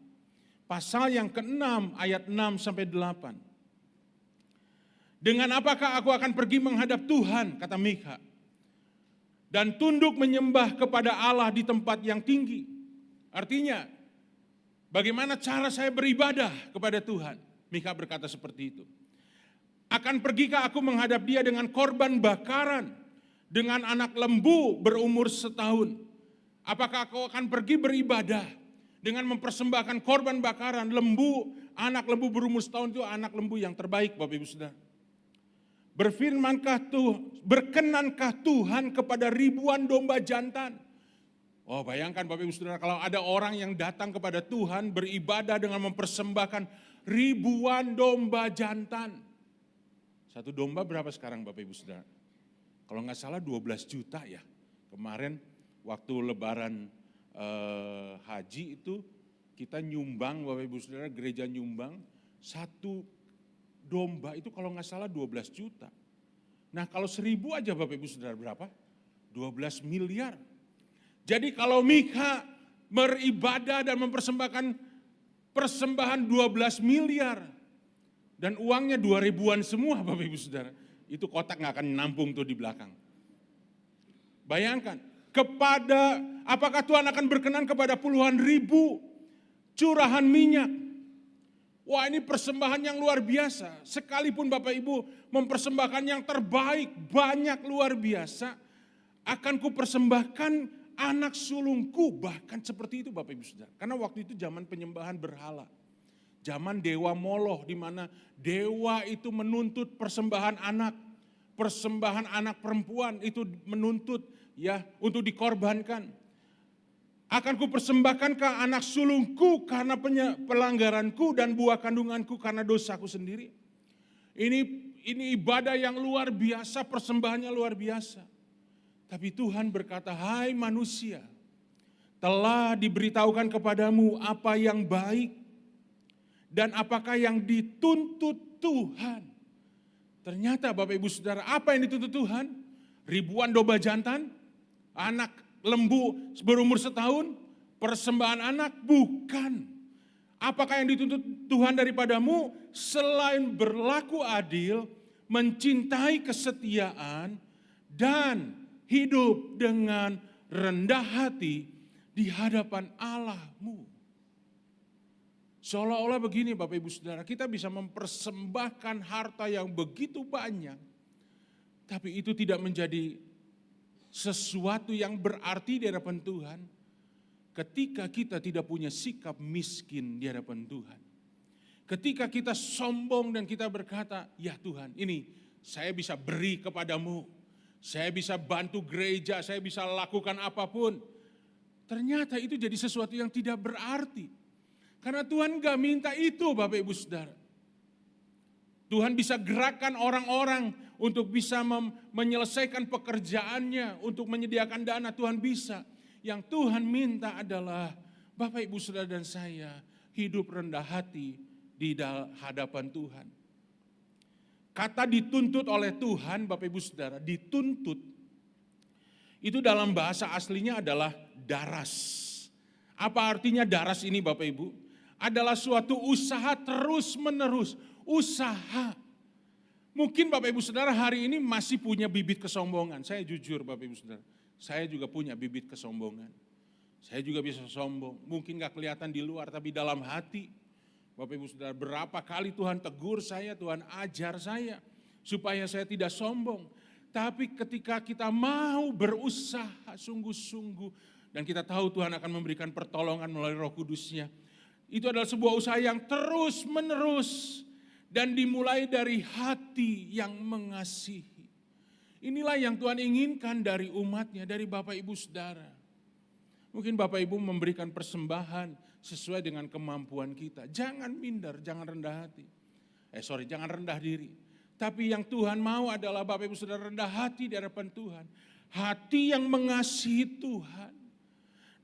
pasal yang ke-6 ayat 6-8. Dengan apakah aku akan pergi menghadap Tuhan, kata Mikha, dan tunduk menyembah kepada Allah di tempat yang tinggi. Artinya, bagaimana cara saya beribadah kepada Tuhan? Mikha berkata seperti itu. Akan pergikah aku menghadap dia dengan korban bakaran, dengan anak lembu berumur setahun? Apakah aku akan pergi beribadah dengan mempersembahkan korban bakaran, lembu, anak lembu berumur setahun itu anak lembu yang terbaik Bapak Ibu Saudara. Berkenankah Tuhan kepada ribuan domba jantan? Oh bayangkan Bapak Ibu Saudara, kalau ada orang yang datang kepada Tuhan beribadah dengan mempersembahkan ribuan domba jantan. Satu domba berapa sekarang Bapak Ibu Saudara? Kalau nggak salah 12 juta ya. Kemarin waktu lebaran haji itu kita nyumbang Bapak Ibu Saudara, gereja nyumbang satu domba itu kalau nggak salah 12 juta. Nah kalau 1.000 aja Bapak Ibu Saudara berapa? 12 miliar. Jadi kalau Mikha beribadah dan mempersembahkan persembahan 12 miliar dan uangnya 2.000-an semua Bapak Ibu Saudara, itu kotak nggak akan nampung tuh di belakang. Bayangkan, apakah Tuhan akan berkenan kepada puluhan ribu curahan minyak? Wah ini persembahan yang luar biasa. Sekalipun Bapak Ibu mempersembahkan yang terbaik, banyak luar biasa, akan kupersembahkan anak sulungku, bahkan seperti itu Bapak Ibu Saudara. Karena waktu itu zaman penyembahan berhala. Zaman dewa Moloch di mana dewa itu menuntut persembahan anak perempuan itu menuntut ya untuk dikorbankan. Akan kupersembahkan ke anak sulungku karena pelanggaranku dan buah kandunganku karena dosaku sendiri. Ini ibadah yang luar biasa, persembahannya luar biasa. Tapi Tuhan berkata, hai manusia, telah diberitahukan kepadamu apa yang baik dan apakah yang dituntut Tuhan. Ternyata Bapak Ibu Saudara, apa yang dituntut Tuhan? Ribuan domba jantan, anak lembu berumur setahun, persembahan anak, bukan. Apakah yang dituntut Tuhan daripadamu? Selain berlaku adil, mencintai kesetiaan, dan hidup dengan rendah hati di hadapan Allahmu. Seolah-olah begini Bapak Ibu Saudara, kita bisa mempersembahkan harta yang begitu banyak, tapi itu tidak menjadi sesuatu yang berarti di hadapan Tuhan ketika kita tidak punya sikap miskin di hadapan Tuhan. Ketika kita sombong dan kita berkata, ya Tuhan ini saya bisa beri kepadamu, saya bisa bantu gereja, saya bisa lakukan apapun. Ternyata itu jadi sesuatu yang tidak berarti. Karena Tuhan gak minta itu Bapak Ibu Saudara. Tuhan bisa gerakkan orang-orang untuk bisa menyelesaikan pekerjaannya, untuk menyediakan dana, Tuhan bisa. Yang Tuhan minta adalah Bapak, Ibu, Saudara dan saya hidup rendah hati di hadapan Tuhan. Kata dituntut oleh Tuhan, Bapak, Ibu, Saudara, dituntut itu dalam bahasa aslinya adalah daras. Apa artinya daras ini, Bapak Ibu? Adalah suatu usaha terus menerus, usaha. Mungkin Bapak Ibu Saudara hari ini masih punya bibit kesombongan. Saya jujur Bapak Ibu Saudara, saya juga punya bibit kesombongan. Saya juga bisa sombong, mungkin gak kelihatan di luar tapi dalam hati. Bapak Ibu Saudara, berapa kali Tuhan tegur saya, Tuhan ajar saya supaya saya tidak sombong. Tapi ketika kita mau berusaha sungguh-sungguh dan kita tahu Tuhan akan memberikan pertolongan melalui Roh Kudus-Nya, itu adalah sebuah usaha yang terus menerus dan dimulai dari hati yang mengasihi. Inilah yang Tuhan inginkan dari umat-Nya, dari Bapak Ibu Saudara. Mungkin Bapak Ibu memberikan persembahan sesuai dengan kemampuan kita. Jangan minder, jangan rendah hati. Jangan rendah diri. Tapi yang Tuhan mau adalah Bapak Ibu Saudara rendah hati di hadapan Tuhan. Hati yang mengasihi Tuhan.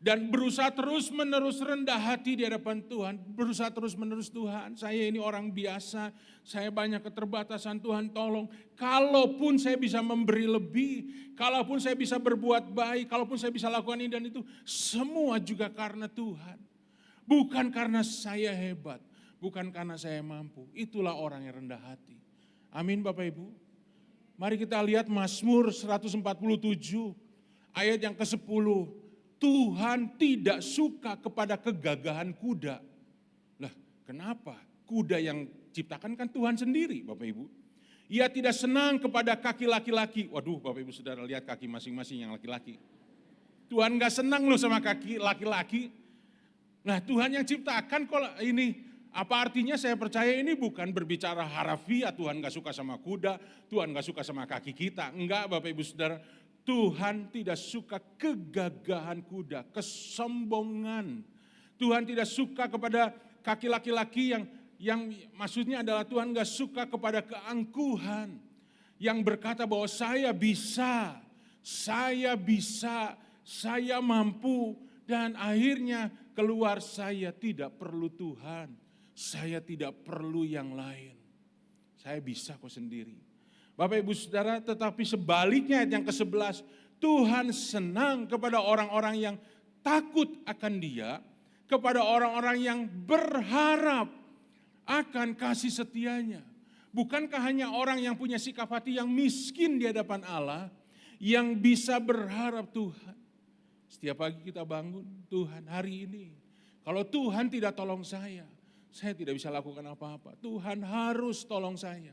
Dan berusaha terus menerus rendah hati di hadapan Tuhan. Berusaha terus menerus, Tuhan, saya ini orang biasa. Saya banyak keterbatasan, Tuhan tolong. Kalaupun saya bisa memberi lebih. Kalaupun saya bisa berbuat baik. Kalaupun saya bisa lakukan ini dan itu. Semua juga karena Tuhan. Bukan karena saya hebat. Bukan karena saya mampu. Itulah orang yang rendah hati. Amin Bapak Ibu. Mari kita lihat Mazmur 147 ayat yang ke-10. Tuhan tidak suka kepada kegagahan kuda. Lah kenapa? Kuda yang ciptakan kan Tuhan sendiri Bapak Ibu. Ia tidak senang kepada kaki laki-laki. Waduh Bapak Ibu Saudara, lihat kaki masing-masing yang laki-laki. Tuhan gak senang loh sama kaki laki-laki. Nah Tuhan yang ciptakan kok ini. Apa artinya? Saya percaya ini bukan berbicara harafiah, Tuhan gak suka sama kuda, Tuhan gak suka sama kaki kita. Enggak Bapak Ibu Saudara, Tuhan tidak suka kegagahan kuda, kesombongan. Tuhan tidak suka kepada kaki laki-laki yang maksudnya adalah Tuhan gak suka kepada keangkuhan. Yang berkata bahwa saya bisa, saya mampu. Dan akhirnya keluar saya tidak perlu Tuhan. Saya tidak perlu yang lain. Saya bisa kok sendiri. Bapak Ibu Saudara, tetapi sebaliknya ayat yang ke-11. Tuhan senang kepada orang-orang yang takut akan Dia. Kepada orang-orang yang berharap akan kasih setianya. Bukankah hanya orang yang punya sikap hati yang miskin di hadapan Allah. Yang bisa berharap Tuhan. Setiap pagi kita bangun, Tuhan hari ini. Kalau Tuhan tidak tolong saya tidak bisa lakukan apa-apa. Tuhan harus tolong saya.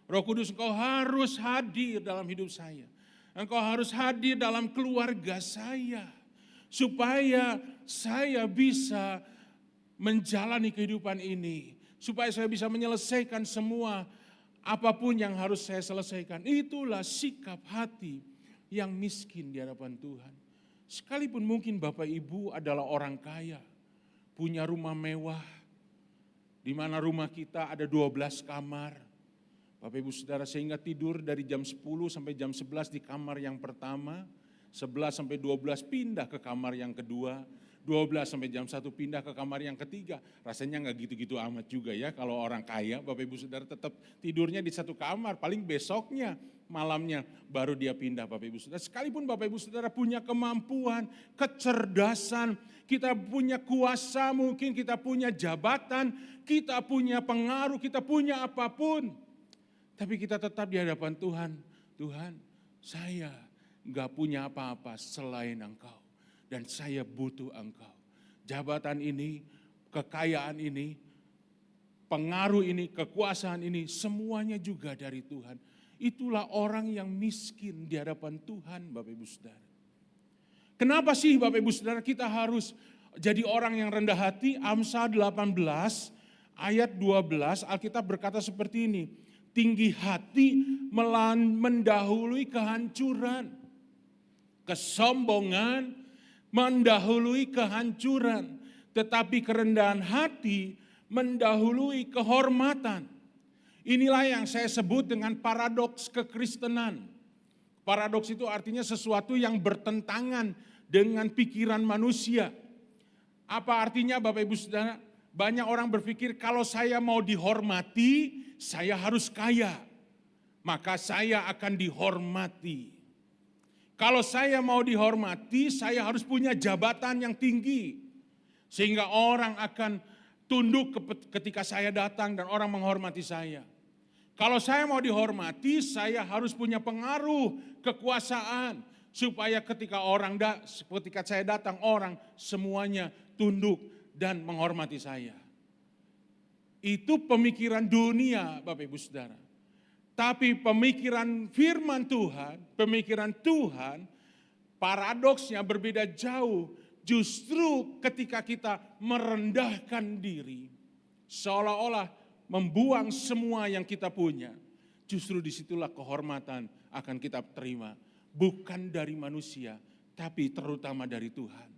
Roh Kudus, Engkau harus hadir dalam hidup saya. Engkau harus hadir dalam keluarga saya. Supaya saya bisa menjalani kehidupan ini. Supaya saya bisa menyelesaikan semua apapun yang harus saya selesaikan. Itulah sikap hati yang miskin di hadapan Tuhan. Sekalipun mungkin Bapak Ibu adalah orang kaya. Punya rumah mewah. Di mana rumah kita ada 12 kamar. Bapak Ibu Saudara, sehingga tidur dari jam 10 sampai jam 11 di kamar yang pertama. 11 sampai 12 pindah ke kamar yang kedua. 12 sampai jam 1 pindah ke kamar yang ketiga. Rasanya gak gitu-gitu amat juga ya. Kalau orang kaya Bapak Ibu Saudara tetap tidurnya di satu kamar. Paling besoknya malamnya baru dia pindah Bapak Ibu Saudara. Sekalipun Bapak Ibu Saudara punya kemampuan, kecerdasan, kita punya kuasa, mungkin kita punya jabatan, kita punya pengaruh, kita punya apapun. Tapi kita tetap di hadapan Tuhan. Tuhan, saya gak punya apa-apa selain Engkau. Dan saya butuh Engkau. Jabatan ini, kekayaan ini, pengaruh ini, kekuasaan ini, semuanya juga dari Tuhan. Itulah orang yang miskin di hadapan Tuhan Bapak Ibu Saudara. Kenapa sih Bapak Ibu Saudara kita harus jadi orang yang rendah hati? Amsal 18 ayat 12 Alkitab berkata seperti ini. Tinggi hati mendahului kehancuran. Kesombongan mendahului kehancuran, tetapi kerendahan hati mendahului kehormatan. Inilah yang saya sebut dengan paradoks kekristenan. Paradoks itu artinya sesuatu yang bertentangan dengan pikiran manusia. Apa artinya Bapak Ibu Saudara? Banyak orang berpikir kalau saya mau dihormati, saya harus kaya. Maka saya akan dihormati. Kalau saya mau dihormati, saya harus punya jabatan yang tinggi. Sehingga orang akan tunduk ketika saya datang dan orang menghormati saya. Kalau saya mau dihormati, saya harus punya pengaruh, kekuasaan. Supaya ketika saya datang, orang semuanya tunduk dan menghormati saya. Itu pemikiran dunia Bapak Ibu Saudara. Tapi pemikiran firman Tuhan, pemikiran Tuhan, paradoksnya berbeda jauh. Justru ketika kita merendahkan diri, seolah-olah membuang semua yang kita punya, justru disitulah kehormatan akan kita terima. Bukan dari manusia, tapi terutama dari Tuhan.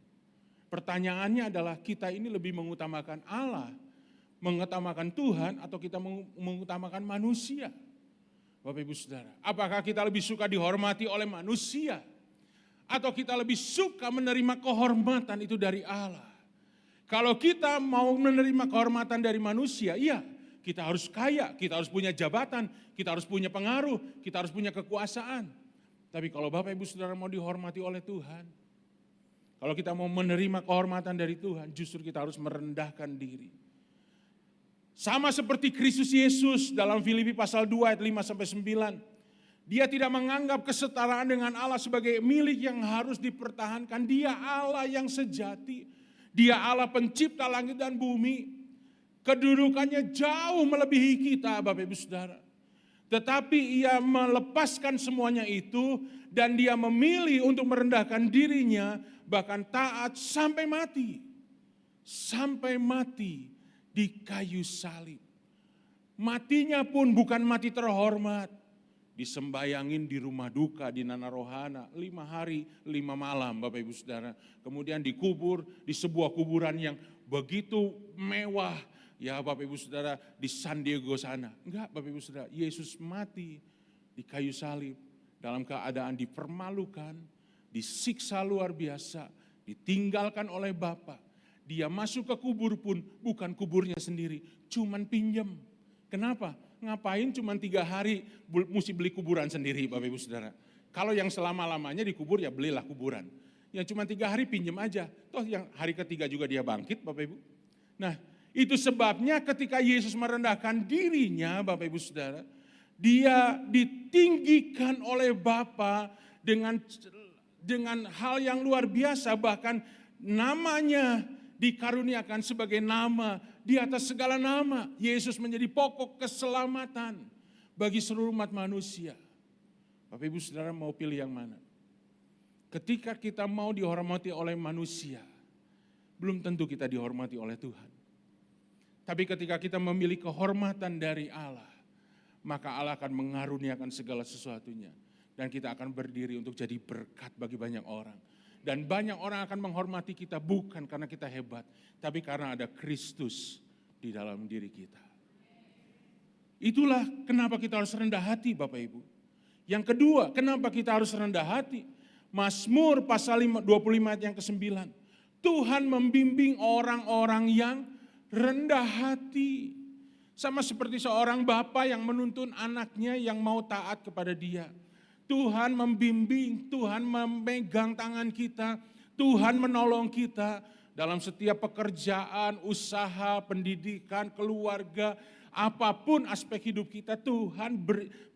Pertanyaannya adalah kita ini lebih mengutamakan Allah, mengutamakan Tuhan, atau kita mengutamakan manusia? Bapak Ibu Saudara, apakah kita lebih suka dihormati oleh manusia? Atau kita lebih suka menerima kehormatan itu dari Allah? Kalau kita mau menerima kehormatan dari manusia, iya, kita harus kaya, kita harus punya jabatan, kita harus punya pengaruh, kita harus punya kekuasaan. Tapi kalau Bapak Ibu Saudara mau dihormati oleh Tuhan, kalau kita mau menerima kehormatan dari Tuhan, justru kita harus merendahkan diri. Sama seperti Kristus Yesus dalam Filipi pasal 2 ayat 5-9. Dia tidak menganggap kesetaraan dengan Allah sebagai milik yang harus dipertahankan. Dia Allah yang sejati. Dia Allah pencipta langit dan bumi. Kedudukannya jauh melebihi kita Bapak Ibu Saudara. Tetapi ia melepaskan semuanya itu dan dia memilih untuk merendahkan dirinya bahkan taat sampai mati. Sampai mati di kayu salib. Matinya pun bukan mati terhormat. Disembayangin di rumah duka di Nana Rohana 5 hari 5 malam Bapak Ibu Saudara. Kemudian dikubur di sebuah kuburan yang begitu mewah. Ya Bapak Ibu Saudara di San Diego sana. Enggak Bapak Ibu Saudara, Yesus mati di kayu salib dalam keadaan dipermalukan, disiksa luar biasa, ditinggalkan oleh Bapa. Dia masuk ke kubur pun bukan kuburnya sendiri, cuman pinjam. Kenapa? Ngapain cuman 3 hari mesti beli kuburan sendiri Bapak Ibu Saudara. Kalau yang selama-lamanya dikubur ya belilah kuburan. Yang cuma 3 hari pinjam aja. Toh yang hari ketiga juga dia bangkit Bapak Ibu. Nah, itu sebabnya ketika Yesus merendahkan dirinya Bapak Ibu Saudara, dia ditinggikan oleh Bapa dengan hal yang luar biasa, bahkan namanya dikaruniakan sebagai nama di atas segala nama. Yesus menjadi pokok keselamatan bagi seluruh umat manusia. Bapak Ibu Saudara mau pilih yang mana? Ketika kita mau dihormati oleh manusia, belum tentu kita dihormati oleh Tuhan. Tapi ketika kita memilih kehormatan dari Allah, maka Allah akan mengaruniakan segala sesuatunya. Dan kita akan berdiri untuk jadi berkat bagi banyak orang. Dan banyak orang akan menghormati kita bukan karena kita hebat, tapi karena ada Kristus di dalam diri kita. Itulah kenapa kita harus rendah hati Bapak Ibu. Yang kedua, kenapa kita harus rendah hati? Mazmur pasal 25 ayat yang ke-9. Tuhan membimbing orang-orang yang rendah hati. Sama seperti seorang bapa yang menuntun anaknya yang mau taat kepada dia. Tuhan membimbing, Tuhan memegang tangan kita, Tuhan menolong kita dalam setiap pekerjaan, usaha, pendidikan, keluarga, apapun aspek hidup kita, Tuhan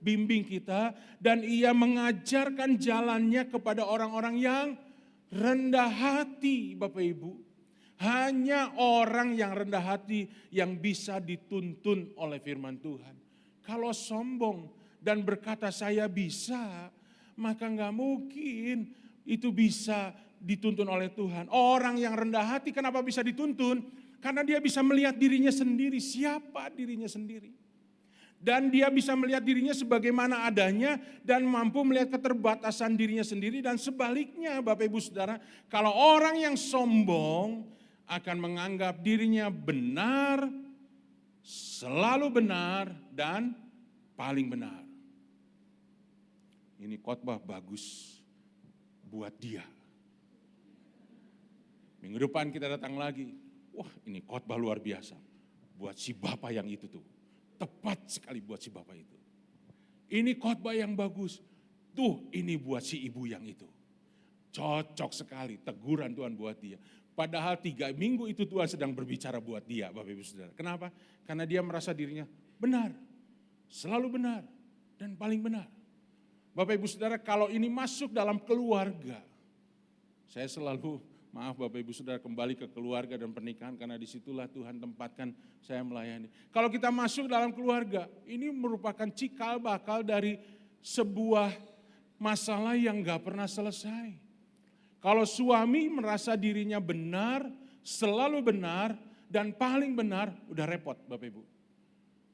bimbing kita dan Ia mengajarkan jalannya kepada orang-orang yang rendah hati, Bapak Ibu. Hanya orang yang rendah hati yang bisa dituntun oleh firman Tuhan. Kalau sombong dan berkata saya bisa, maka nggak mungkin itu bisa dituntun oleh Tuhan. Orang yang rendah hati kenapa bisa dituntun? Karena dia bisa melihat dirinya sendiri, siapa dirinya sendiri. Dan dia bisa melihat dirinya sebagaimana adanya dan mampu melihat keterbatasan dirinya sendiri. Dan sebaliknya Bapak Ibu Saudara, kalau orang yang sombong akan menganggap dirinya benar, selalu benar, dan paling benar. Ini khotbah bagus buat dia. Minggu depan kita datang lagi. Wah, ini khotbah luar biasa. Buat si bapak yang itu tuh. Tepat sekali buat si bapak itu. Ini khotbah yang bagus. Tuh, ini buat si ibu yang itu. Cocok sekali teguran Tuhan buat dia. Padahal 3 minggu itu Tuhan sedang berbicara buat dia, Bapak Ibu Saudara. Kenapa? Karena dia merasa dirinya benar, selalu benar, dan paling benar. Bapak Ibu Saudara, kalau ini masuk dalam keluarga, saya selalu, maaf Bapak Ibu Saudara, kembali ke keluarga dan pernikahan karena disitulah Tuhan tempatkan saya melayani. Kalau kita masuk dalam keluarga, ini merupakan cikal bakal dari sebuah masalah yang gak pernah selesai. Kalau suami merasa dirinya benar, selalu benar, dan paling benar, udah repot Bapak Ibu.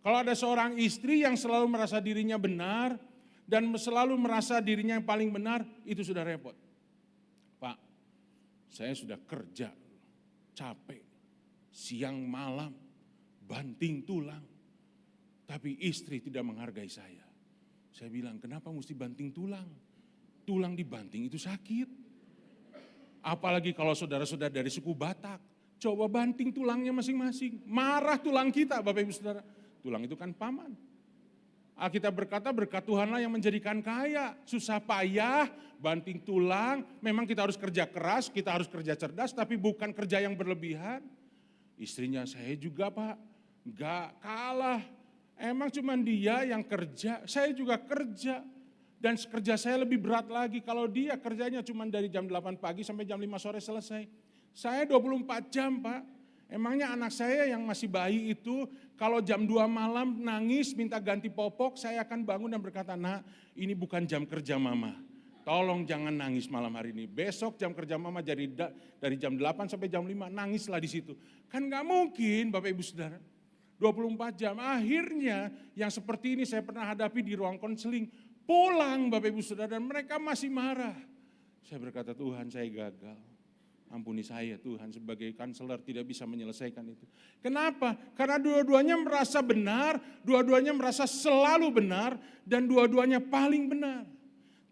Kalau ada seorang istri yang selalu merasa dirinya benar, dan selalu merasa dirinya yang paling benar, itu sudah repot. Pak, saya sudah kerja, capek, siang malam, banting tulang, tapi istri tidak menghargai saya. Saya bilang, kenapa mesti banting tulang? Tulang dibanting itu sakit. Apalagi kalau saudara-saudara dari suku Batak, coba banting tulangnya masing-masing. Marah tulang kita Bapak Ibu Saudara. Tulang itu kan paman. Alkitab berkata berkat Tuhanlah yang menjadikan kaya. Susah payah, banting tulang. Memang kita harus kerja keras, kita harus kerja cerdas, tapi bukan kerja yang berlebihan. Istrinya saya juga Pak, gak kalah. Emang cuma dia yang kerja, saya juga kerja. Dan kerja saya lebih berat lagi kalau dia kerjanya cuma dari jam 8 pagi sampai jam 5 sore selesai. Saya 24 jam Pak. Emangnya anak saya yang masih bayi itu kalau jam 2 malam nangis minta ganti popok, saya akan bangun dan berkata, "Nak, ini bukan jam kerja mama. Tolong jangan nangis malam hari ini. Besok jam kerja mama dari jam 8 sampai jam 5 nangislah di situ." Kan gak mungkin Bapak Ibu Saudara. 24 jam. Akhirnya yang seperti ini saya pernah hadapi di ruang konseling. Pulang Bapak Ibu Saudara dan mereka masih marah. Saya berkata, Tuhan saya gagal. Ampuni saya Tuhan, sebagai kanselor tidak bisa menyelesaikan itu. Kenapa? Karena dua-duanya merasa benar, dua-duanya merasa selalu benar, dan dua-duanya paling benar.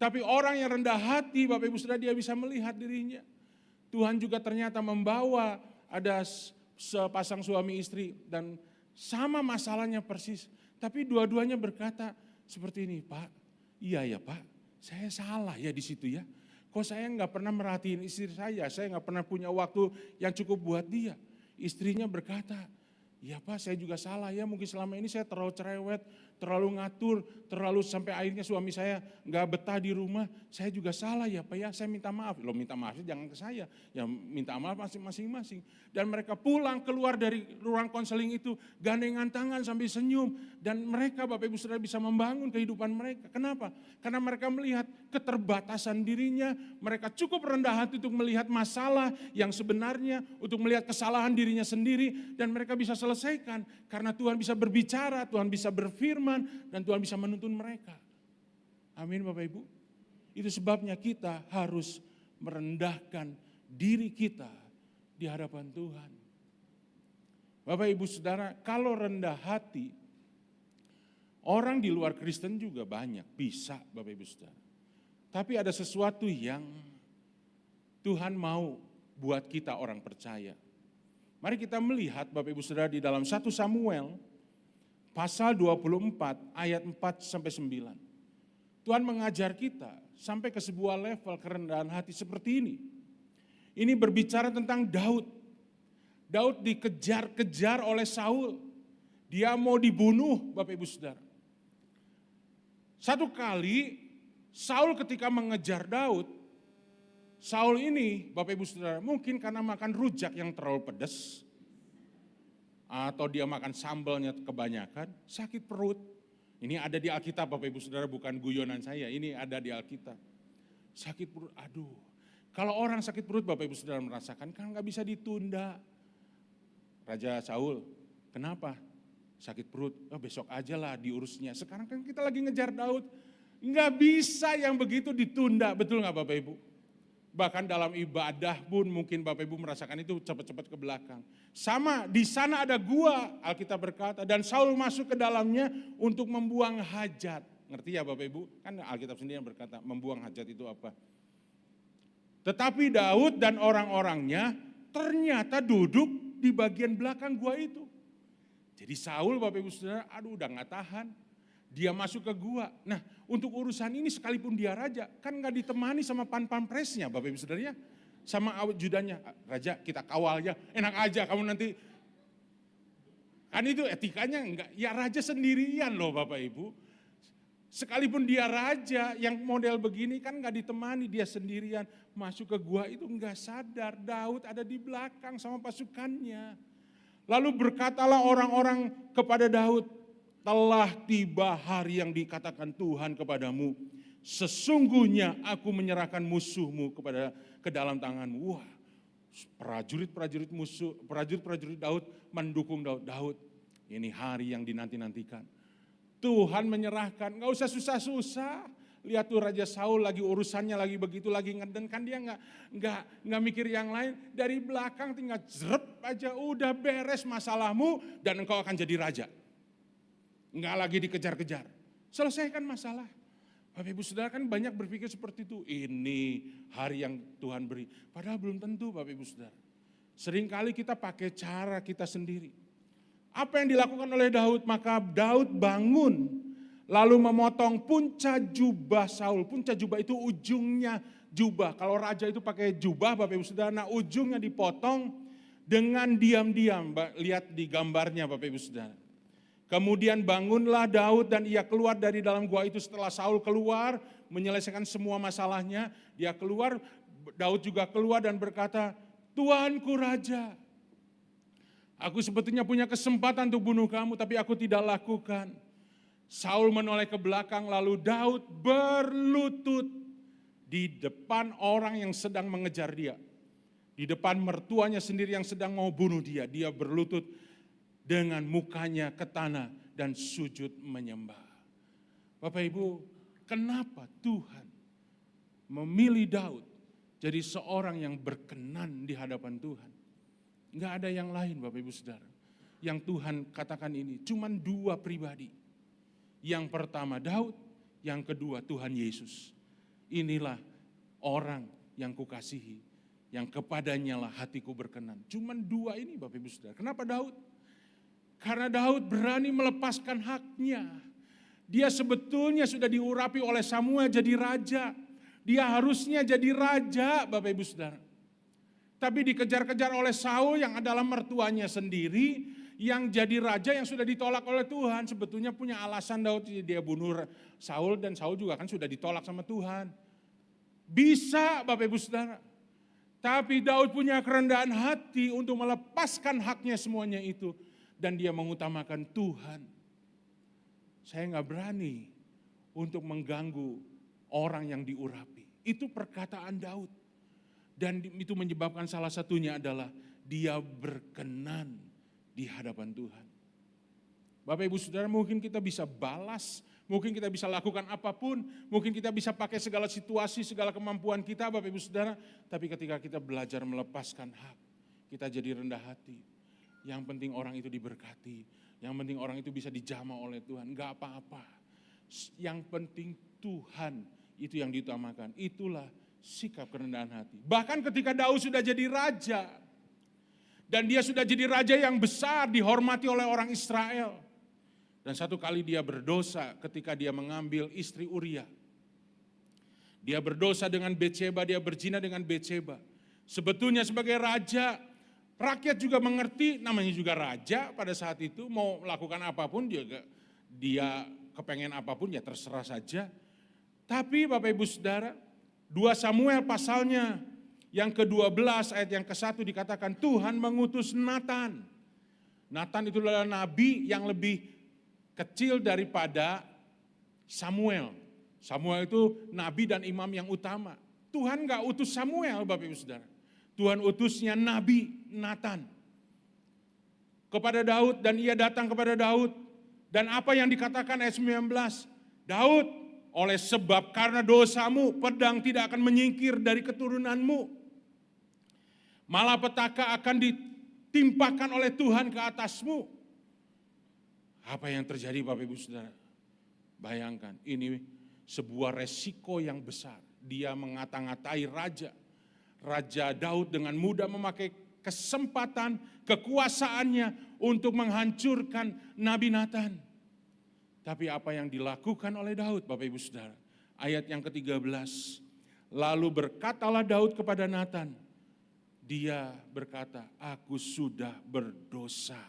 Tapi orang yang rendah hati Bapak Ibu Saudara dia bisa melihat dirinya. Tuhan juga ternyata membawa ada sepasang suami istri dan sama masalahnya persis. Tapi dua-duanya berkata seperti ini, Pak. Iya ya Pak, saya salah ya di situ ya. Kok saya nggak pernah merhatiin istri saya nggak pernah punya waktu yang cukup buat dia. Istrinya berkata, ya Pak saya juga salah ya, mungkin selama ini saya terlalu cerewet, terlalu ngatur, terlalu sampai akhirnya suami saya nggak betah di rumah. Saya juga salah ya Pak ya, saya minta maaf. Loh minta maafnya jangan ke saya, ya minta maaf masing-masing. Dan mereka pulang keluar dari ruang konseling itu gandengan tangan sambil senyum. Dan mereka Bapak Ibu Saudara bisa membangun kehidupan mereka. Kenapa? Karena mereka melihat keterbatasan dirinya, mereka cukup rendah hati untuk melihat masalah yang sebenarnya, untuk melihat kesalahan dirinya sendiri, dan mereka bisa selesaikan. Karena Tuhan bisa berbicara, Tuhan bisa berfirman, dan Tuhan bisa menuntun mereka. Amin Bapak Ibu. Itu sebabnya kita harus merendahkan diri kita di hadapan Tuhan. Bapak Ibu Saudara, kalau rendah hati, orang di luar Kristen juga banyak, bisa Bapak Ibu Saudara. Tapi ada sesuatu yang Tuhan mau buat kita orang percaya. Mari kita melihat Bapak Ibu Saudara di dalam 1 Samuel pasal 24 ayat 4 sampai 9. Tuhan mengajar kita sampai ke sebuah level kerendahan hati seperti ini. Ini berbicara tentang Daud. Daud dikejar-kejar oleh Saul. Dia mau dibunuh Bapak Ibu Saudara. Satu kali Saul ketika mengejar Daud, Saul ini Bapak Ibu Saudara mungkin karena makan rujak yang terlalu pedas, atau dia makan sambalnya kebanyakan, sakit perut. Ini ada di Alkitab Bapak Ibu Saudara, bukan guyonan saya, ini ada di Alkitab. Sakit perut, aduh. Kalau orang sakit perut Bapak Ibu Saudara merasakan, kan gak bisa ditunda. Raja Saul, kenapa? Sakit perut, oh, besok aja lah diurusnya. Sekarang kan kita lagi ngejar Daud. Gak bisa yang begitu ditunda, betul gak Bapak Ibu? Bahkan dalam ibadah pun mungkin Bapak Ibu merasakan itu cepat-cepat ke belakang. Sama, di sana ada gua, Alkitab berkata, dan Saul masuk ke dalamnya untuk membuang hajat. Ngerti ya Bapak Ibu? Kan Alkitab sendiri yang berkata, membuang hajat itu apa? Tetapi Daud dan orang-orangnya ternyata duduk di bagian belakang gua itu. Jadi Saul Bapak Ibu Saudara, aduh udah gak tahan. Dia masuk ke gua. Nah untuk urusan ini sekalipun dia raja, kan gak ditemani sama pan-pampresnya Bapak Ibu Saudara ya. Sama ajudannya, raja kita kawal ya, enak aja kamu nanti. Kan itu etikanya enggak, ya raja sendirian loh Bapak Ibu. Sekalipun dia raja yang model begini kan gak ditemani, dia sendirian. Masuk ke gua itu gak sadar, Daud ada di belakang sama pasukannya. Lalu berkatalah orang-orang kepada Daud, telah tiba hari yang dikatakan Tuhan kepadamu. Sesungguhnya aku menyerahkan musuhmu ke dalam tanganmu. Wah, prajurit-prajurit musuh, prajurit-prajurit Daud mendukung Daud. Daud, ini hari yang dinanti-nantikan. Tuhan menyerahkan, gak usah susah-susah. Lihat tuh Raja Saul lagi urusannya lagi begitu, lagi ngeden, kan dia nggak mikir yang lain. Dari belakang tinggal zrep aja, udah beres masalahmu dan engkau akan jadi raja. Nggak lagi dikejar-kejar. Selesaikan masalah. Bapak Ibu Saudara kan banyak berpikir seperti itu. Ini hari yang Tuhan beri. Padahal belum tentu Bapak Ibu Saudara. Seringkali kita pakai cara kita sendiri. Apa yang dilakukan oleh Daud? Maka Daud bangun. Lalu memotong punca jubah Saul. Punca jubah itu ujungnya jubah. Kalau raja itu pakai jubah Bapak Ibu Saudara. Nah ujungnya dipotong dengan diam-diam. Lihat di gambarnya Bapak Ibu Saudara. Kemudian bangunlah Daud dan ia keluar dari dalam gua itu setelah Saul keluar. Menyelesaikan semua masalahnya. Dia keluar, Daud juga keluar dan berkata, Tuanku Raja. Aku sebetulnya punya kesempatan untuk bunuh kamu tapi aku tidak lakukan. Saul menoleh ke belakang lalu Daud berlutut di depan orang yang sedang mengejar dia. Di depan mertuanya sendiri yang sedang mau bunuh dia. Dia berlutut dengan mukanya ke tanah dan sujud menyembah. Bapak Ibu, kenapa Tuhan memilih Daud jadi seorang yang berkenan di hadapan Tuhan? Enggak ada yang lain Bapak Ibu Saudara. Yang Tuhan katakan ini, cuman dua pribadi. Yang pertama Daud, yang kedua Tuhan Yesus. Inilah orang yang kukasihi, yang kepadanya lah hatiku berkenan. Cuman dua ini Bapak Ibu Saudara. Kenapa Daud? Karena Daud berani melepaskan haknya. Dia sebetulnya sudah diurapi oleh Samuel jadi raja. Dia harusnya jadi raja Bapak Ibu Saudara. Tapi dikejar-kejar oleh Saul yang adalah mertuanya sendiri. Yang jadi raja yang sudah ditolak oleh Tuhan. Sebetulnya punya alasan Daud dia bunuh Saul dan Saul juga kan sudah ditolak sama Tuhan. Bisa Bapak Ibu Saudara. Tapi Daud punya kerendahan hati untuk melepaskan haknya semuanya itu. Dan dia mengutamakan Tuhan. Saya gak berani untuk mengganggu orang yang diurapi. Itu perkataan Daud. Dan itu menyebabkan salah satunya adalah dia berkenan di hadapan Tuhan. Bapak Ibu Saudara, mungkin kita bisa balas, mungkin kita bisa lakukan apapun, mungkin kita bisa pakai segala situasi, segala kemampuan kita Bapak Ibu Saudara, tapi ketika kita belajar melepaskan hak, kita jadi rendah hati. Yang penting orang itu diberkati, yang penting orang itu bisa dijamah oleh Tuhan, enggak apa-apa. Yang penting Tuhan itu yang diutamakan, itulah sikap kerendahan hati. Bahkan ketika Daud sudah jadi raja, dan dia sudah jadi raja yang besar, dihormati oleh orang Israel. Dan satu kali dia berdosa ketika dia mengambil istri Uria. Dia berdosa dengan Betsheba, dia berzina dengan Betsheba. Sebetulnya sebagai raja, rakyat juga mengerti, namanya juga raja pada saat itu, mau melakukan apapun, dia kepengen apapun ya terserah saja. Tapi Bapak Ibu Saudara, 2 Samuel pasalnya yang ke-12 ayat yang ke-1 dikatakan Tuhan mengutus Natan. Natan itu adalah nabi yang lebih kecil daripada Samuel. Samuel itu nabi dan imam yang utama. Tuhan gak utus Samuel Bapak Ibu Saudara. Tuhan utusnya nabi Natan kepada Daud dan ia datang kepada Daud. Dan apa yang dikatakan ayat 19? Daud, oleh sebab karena dosamu pedang tidak akan menyingkir dari keturunanmu. Malapetaka akan ditimpakan oleh Tuhan ke atasmu. Apa yang terjadi Bapak Ibu Saudara? Bayangkan, ini sebuah resiko yang besar. Dia mengata-ngatai raja. Raja Daud dengan mudah memakai kesempatan, kekuasaannya untuk menghancurkan Nabi Nathan. Tapi apa yang dilakukan oleh Daud, Bapak Ibu Saudara? Ayat yang ke-13. Lalu berkatalah Daud kepada Nathan. Dia berkata, aku sudah berdosa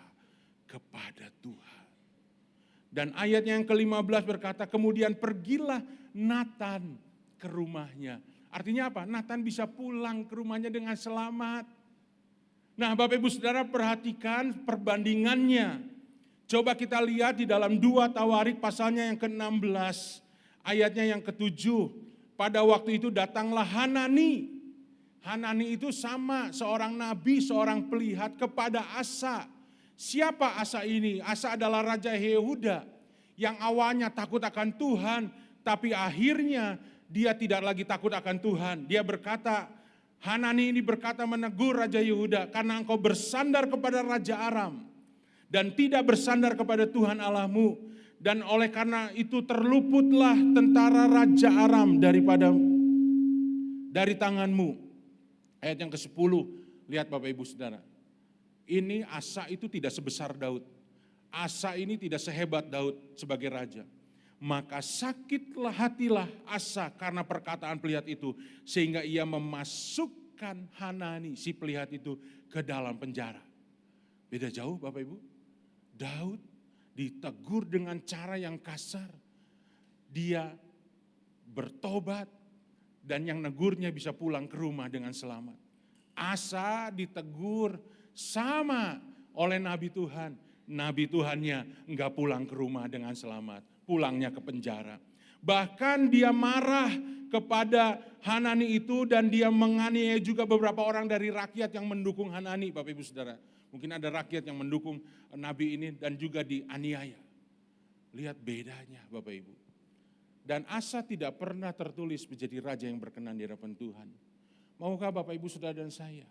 kepada Tuhan. Dan ayat yang ke-15 berkata, kemudian pergilah Nathan ke rumahnya. Artinya apa? Nathan bisa pulang ke rumahnya dengan selamat. Nah, Bapak Ibu Saudara, perhatikan perbandingannya. Coba kita lihat di dalam 2 Tawarik pasalnya yang ke-16, ayatnya yang ke-7. Pada waktu itu datanglah Hanani. Hanani itu sama seorang nabi, seorang pelihat kepada Asa. Siapa Asa ini? Asa adalah Raja Yehuda yang awalnya takut akan Tuhan, tapi akhirnya dia tidak lagi takut akan Tuhan. Dia berkata, Hanani ini berkata menegur Raja Yehuda, karena engkau bersandar kepada Raja Aram dan tidak bersandar kepada Tuhan Allahmu. Dan oleh karena itu terluputlah tentara Raja Aram dari tanganmu. Ayat yang ke-10, lihat Bapak Ibu Saudara. Ini Asa itu tidak sebesar Daud. Asa ini tidak sehebat Daud sebagai raja. Maka sakitlah hatilah Asa karena perkataan pelihat itu. Sehingga ia memasukkan Hanani, si pelihat itu, ke dalam penjara. Beda jauh Bapak Ibu. Daud ditegur dengan cara yang kasar. Dia bertobat dan yang negurnya bisa pulang ke rumah dengan selamat. Asa ditegur sama oleh Nabi Tuhan. Nabi Tuhannya enggak pulang ke rumah dengan selamat. Pulangnya ke penjara. Bahkan dia marah kepada Hanani itu dan dia menganiaya juga beberapa orang dari rakyat yang mendukung Hanani, Bapak Ibu Saudara. Mungkin ada rakyat yang mendukung nabi ini dan juga dianiaya. Lihat bedanya Bapak Ibu. Dan Asa tidak pernah tertulis menjadi raja yang berkenan di hadapan Tuhan. Maukah Bapak Ibu Saudara dan saya?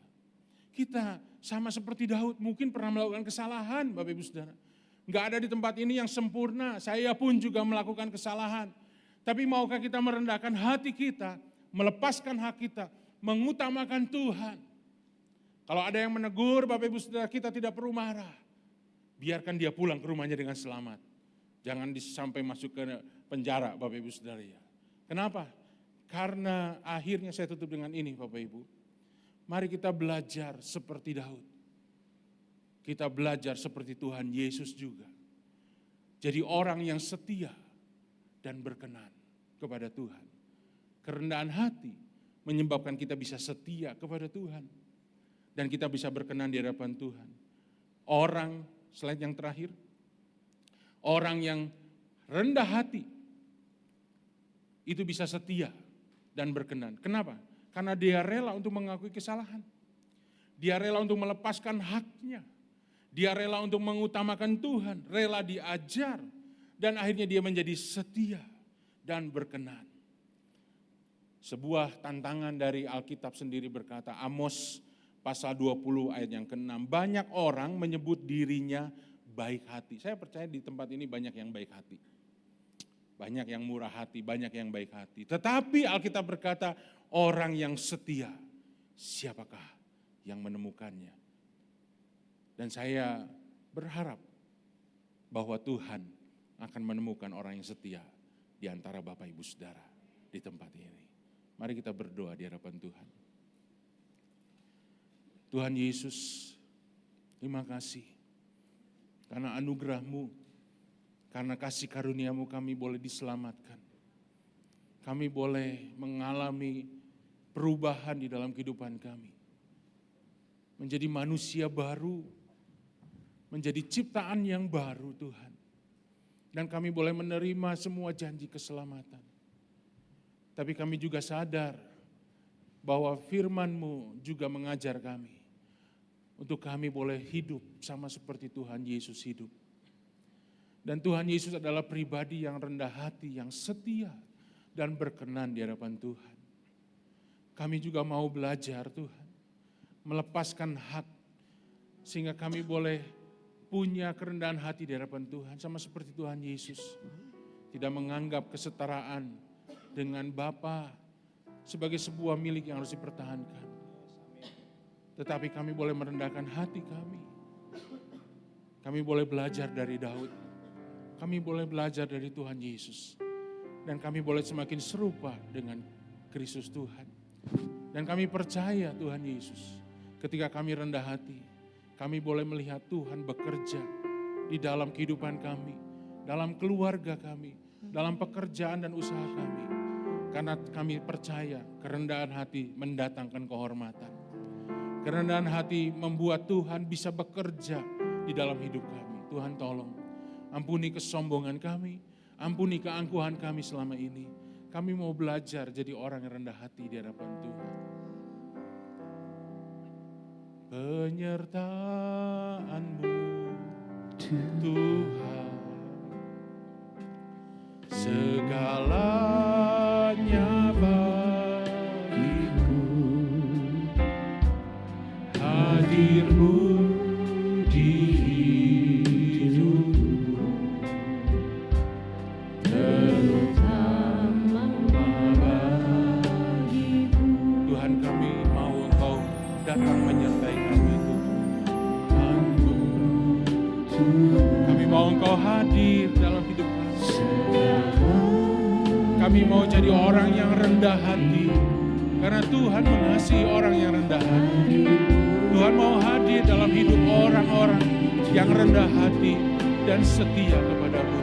Kita sama seperti Daud mungkin pernah melakukan kesalahan Bapak Ibu Saudara. Enggak ada di tempat ini yang sempurna, saya pun juga melakukan kesalahan. Tapi maukah kita merendahkan hati kita, melepaskan hak kita, mengutamakan Tuhan. Kalau ada yang menegur Bapak Ibu Saudara, kita tidak perlu marah. Biarkan dia pulang ke rumahnya dengan selamat. Jangan sampai masuk ke penjara Bapak Ibu Saudara ya. Kenapa? Karena akhirnya saya tutup dengan ini Bapak Ibu. Mari kita belajar seperti Daud. Kita belajar seperti Tuhan Yesus juga. Jadi orang yang setia dan berkenan kepada Tuhan. Kerendahan hati menyebabkan kita bisa setia kepada Tuhan. Dan kita bisa berkenan di hadapan Tuhan. Orang, slide yang terakhir. Orang yang rendah hati itu bisa setia dan berkenan. Kenapa? Karena dia rela untuk mengakui kesalahan. Dia rela untuk melepaskan haknya. Dia rela untuk mengutamakan Tuhan, rela diajar. Dan akhirnya dia menjadi setia dan berkenan. Sebuah tantangan dari Alkitab sendiri berkata, Amos pasal 20 ayat yang ke-6. Banyak orang menyebut dirinya baik hati. Saya percaya di tempat ini banyak yang baik hati. Banyak yang murah hati, banyak yang baik hati. Tetapi Alkitab berkata, orang yang setia, siapakah yang menemukannya? Dan saya berharap bahwa Tuhan akan menemukan orang yang setia di antara Bapak Ibu Saudara di tempat ini. Mari kita berdoa di hadapan Tuhan. Tuhan Yesus, terima kasih karena anugerah-Mu, karena kasih karunia-Mu kami boleh diselamatkan. Kami boleh mengalami perubahan di dalam kehidupan kami. Menjadi manusia baru, menjadi ciptaan yang baru Tuhan. Dan kami boleh menerima semua janji keselamatan. Tapi kami juga sadar bahwa firman-Mu juga mengajar kami. Untuk kami boleh hidup sama seperti Tuhan Yesus hidup. Dan Tuhan Yesus adalah pribadi yang rendah hati, yang setia dan berkenan di hadapan Tuhan. Kami juga mau belajar Tuhan, melepaskan hak sehingga kami boleh punya kerendahan hati di hadapan Tuhan sama seperti Tuhan Yesus. Tidak menganggap kesetaraan dengan Bapa sebagai sebuah milik yang harus dipertahankan. tetapi kami boleh merendahkan hati kami. Kami boleh belajar dari Daud. Kami boleh belajar dari Tuhan Yesus. Dan kami boleh semakin serupa dengan Kristus Tuhan. Dan kami percaya Tuhan Yesus, ketika kami rendah hati, kami boleh melihat Tuhan bekerja di dalam kehidupan kami, dalam keluarga kami, dalam pekerjaan dan usaha kami. Karena kami percaya kerendahan hati mendatangkan kehormatan. Kerendahan hati membuat Tuhan bisa bekerja di dalam hidup kami. Tuhan tolong, ampuni kesombongan kami, ampuni keangkuhan kami selama ini. Kami mau belajar jadi orang yang rendah hati di hadapan Tuhan. Penyertaan-Mu Tuhan, segalanya bagiku, hadir-Mu di hidupku, terutama bagiku. Tuhan, kami mau Engkau datang menyertai kami Tuhan. Kami mau Engkau hadir dalam hidup kami. Kami mau jadi orang yang rendah hati, karena Tuhan mengasihi orang yang rendah hati. Tuhan mau hadir dalam hidup orang-orang yang rendah hati dan setia kepada-Mu.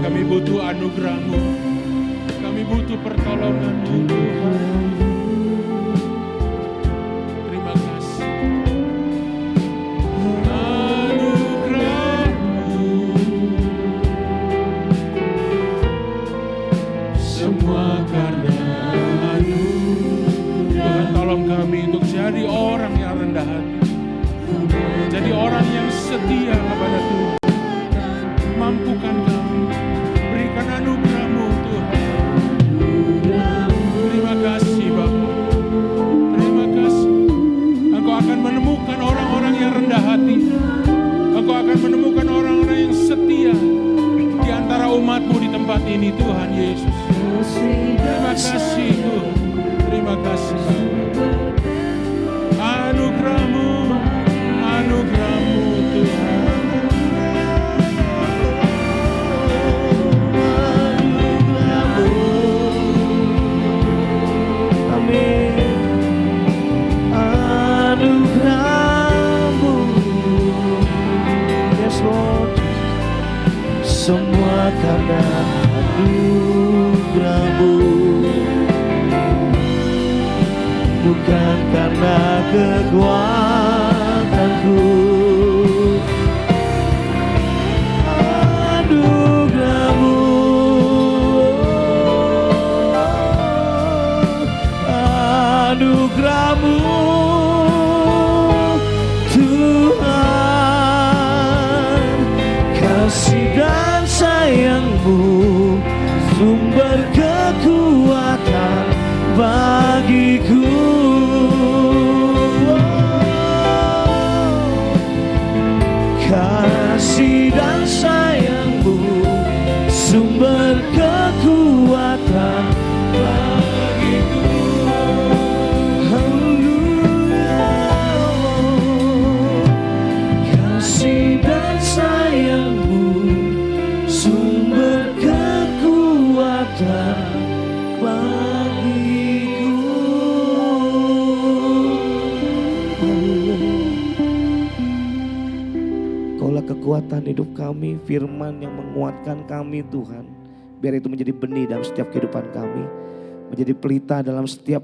Kami butuh anugerah-Mu, kami butuh pertolongan-Mu Tuhan. Terima kasih. Anugerah-Mu, semua karena Tuhan, tolong kami untuk jadi orang yang rendah hati, jadi orang yang setia kepada Tuhan. Mampukan kami, berikan anugerah-Mu Tuhan. Terima kasih Bapa, terima kasih. Engkau akan menemukan orang-orang yang rendah hati. Engkau akan menemukan orang-orang yang setia di antara umat-Mu di tempat ini Tuhan Yesus. Terima kasih Tuhan, terima kasih Bapa. Anugerah-Mu, anugerah-Mu Tuhan. Anugerah-Mu, yes Lord, semua karena anugerah-Mu, bukan karena kekuatanku. Anugerah-Mu, anugerah-Mu Tuhan, kasih dan sayang-Mu sumber kekuatan bagiku. Kasih dan sayang-Mu sumber kekuatan bagiku. Kasih dan sayang-Mu sumber kekuatan bagiku. Kaulah kekuatan hidup kami, firman yang menguatkan kami Tuhan. Biar itu menjadi benih dalam setiap kehidupan kami, menjadi pelita dalam setiap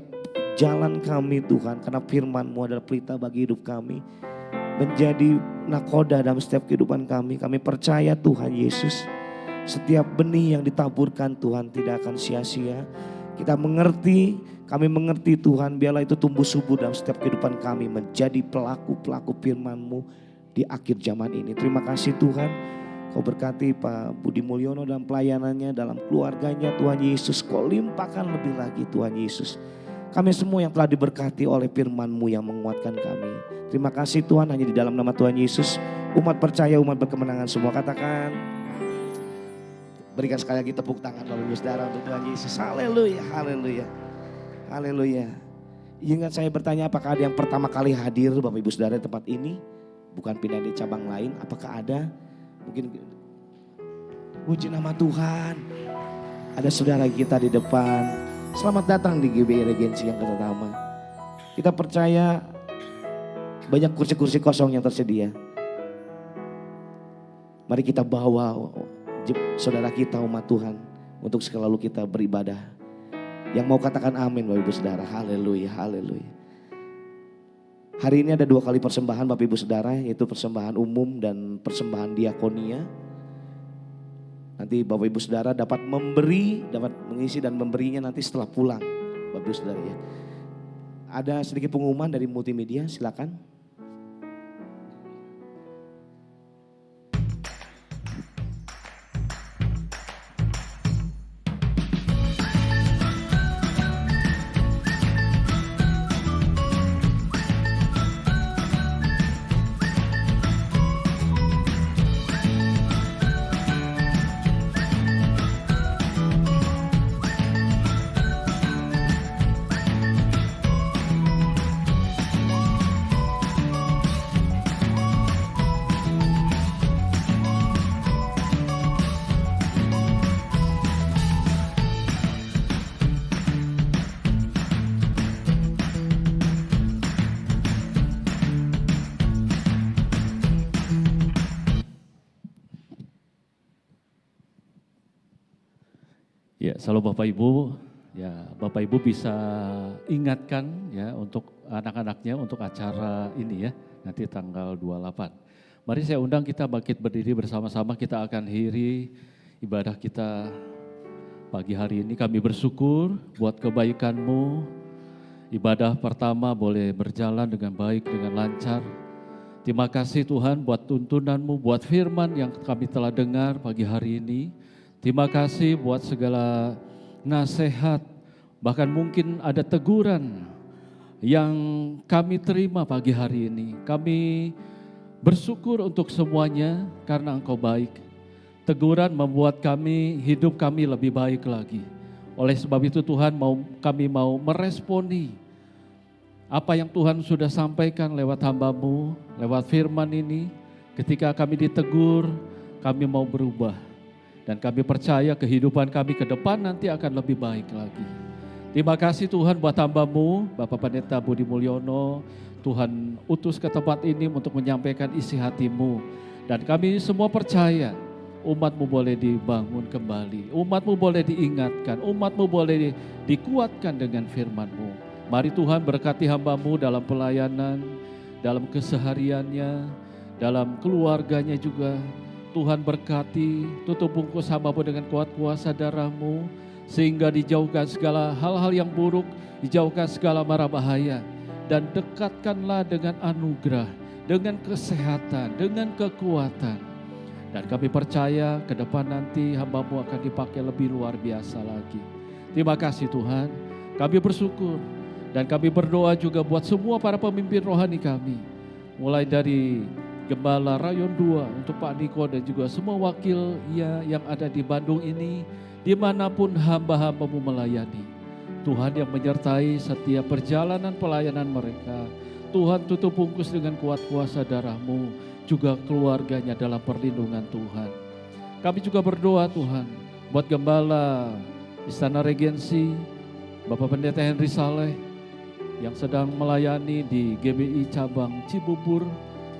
jalan kami Tuhan. Karena firman-Mu adalah pelita bagi hidup kami, menjadi nakoda dalam setiap kehidupan kami. Kami percaya Tuhan Yesus, setiap benih yang ditaburkan Tuhan tidak akan sia-sia. Kita mengerti, kami mengerti Tuhan, biarlah itu tumbuh subur dalam setiap kehidupan kami, menjadi pelaku-pelaku firman-Mu di akhir zaman ini. Terima kasih Tuhan, Kau berkati Pak Budi Mulyono dalam pelayanannya, dalam keluarganya Tuhan Yesus. Kau limpahkan lebih lagi Tuhan Yesus. Kami semua yang telah diberkati oleh firman-Mu yang menguatkan kami. Terima kasih Tuhan, hanya di dalam nama Tuhan Yesus umat percaya, umat berkemenangan semua katakan. Berikan sekali lagi tepuk tangan Bapak Ibu Saudara untuk Tuhan Yesus. Haleluya, haleluya, haleluya. Ingat saya bertanya, apakah ada yang pertama kali hadir Bapak Ibu Saudara di tempat ini? Bukan pindah di cabang lain, apakah ada? Mungkin puji nama Tuhan. Ada saudara kita di depan. Selamat datang di GBI Regency yang pertama. Kita percaya banyak kursi-kursi kosong yang tersedia. Mari kita bawa saudara kita umat Tuhan untuk selalu kita beribadah. Yang mau katakan amin Bapak Ibu Saudara. Haleluya, haleluya. Hari ini ada 2 kali persembahan Bapak Ibu Saudara, yaitu persembahan umum dan persembahan diakonia. Nanti Bapak Ibu Saudara dapat memberi, dapat mengisi dan memberinya nanti setelah pulang Bapak Ibu Saudara ya. Ada sedikit pengumuman dari multimedia, silakan. Ya, selalu Bapak Ibu, ya Bapak Ibu bisa ingatkan ya untuk anak-anaknya untuk acara ini ya, nanti tanggal 28. Mari saya undang kita bangkit berdiri bersama-sama, kita akan akhiri ibadah kita pagi hari ini. Kami bersyukur buat kebaikan-Mu. Ibadah pertama boleh berjalan dengan baik, dengan lancar. Terima kasih Tuhan buat tuntunan-Mu, buat firman yang kami telah dengar pagi hari ini. Terima kasih buat segala nasihat, bahkan mungkin ada teguran yang kami terima pagi hari ini. Kami bersyukur untuk semuanya karena Engkau baik. Teguran membuat hidup kami lebih baik lagi. Oleh sebab itu Tuhan kami mau meresponi apa yang Tuhan sudah sampaikan lewat hamba-Mu, lewat firman ini. Ketika kami ditegur, kami mau berubah. Dan kami percaya kehidupan kami ke depan nanti akan lebih baik lagi. Terima kasih Tuhan buat hamba-Mu, Bapak Pendeta Budi Mulyono. Tuhan utus ke tempat ini untuk menyampaikan isi hati-Mu. Dan kami semua percaya umat-Mu boleh dibangun kembali. Umat-Mu boleh diingatkan, umat-Mu boleh dikuatkan dengan firman-Mu. Mari Tuhan berkati hamba-Mu dalam pelayanan, dalam kesehariannya, dalam keluarganya juga. Tuhan berkati, tutup bungkus hamba-Mu dengan kuat kuasa darah-Mu, sehingga dijauhkan segala hal-hal yang buruk, dijauhkan segala mara bahaya, dan dekatkanlah dengan anugerah, dengan kesehatan, dengan kekuatan. Dan kami percaya ke depan nanti hamba-Mu akan dipakai lebih luar biasa lagi. Terima kasih Tuhan, kami bersyukur, dan kami berdoa juga buat semua para pemimpin rohani kami, mulai dari Gembala Rayon 2 untuk Pak Niko dan juga semua wakil yang ada di Bandung ini, dimanapun hamba-hamba-Mu melayani. Tuhan yang menyertai setiap perjalanan pelayanan mereka. Tuhan tutup bungkus dengan kuat kuasa darah-Mu, juga keluarganya dalam perlindungan Tuhan. Kami juga berdoa Tuhan buat Gembala Istana Regency, Bapak Pendeta Henry Saleh yang sedang melayani di GBI Cabang Cibubur.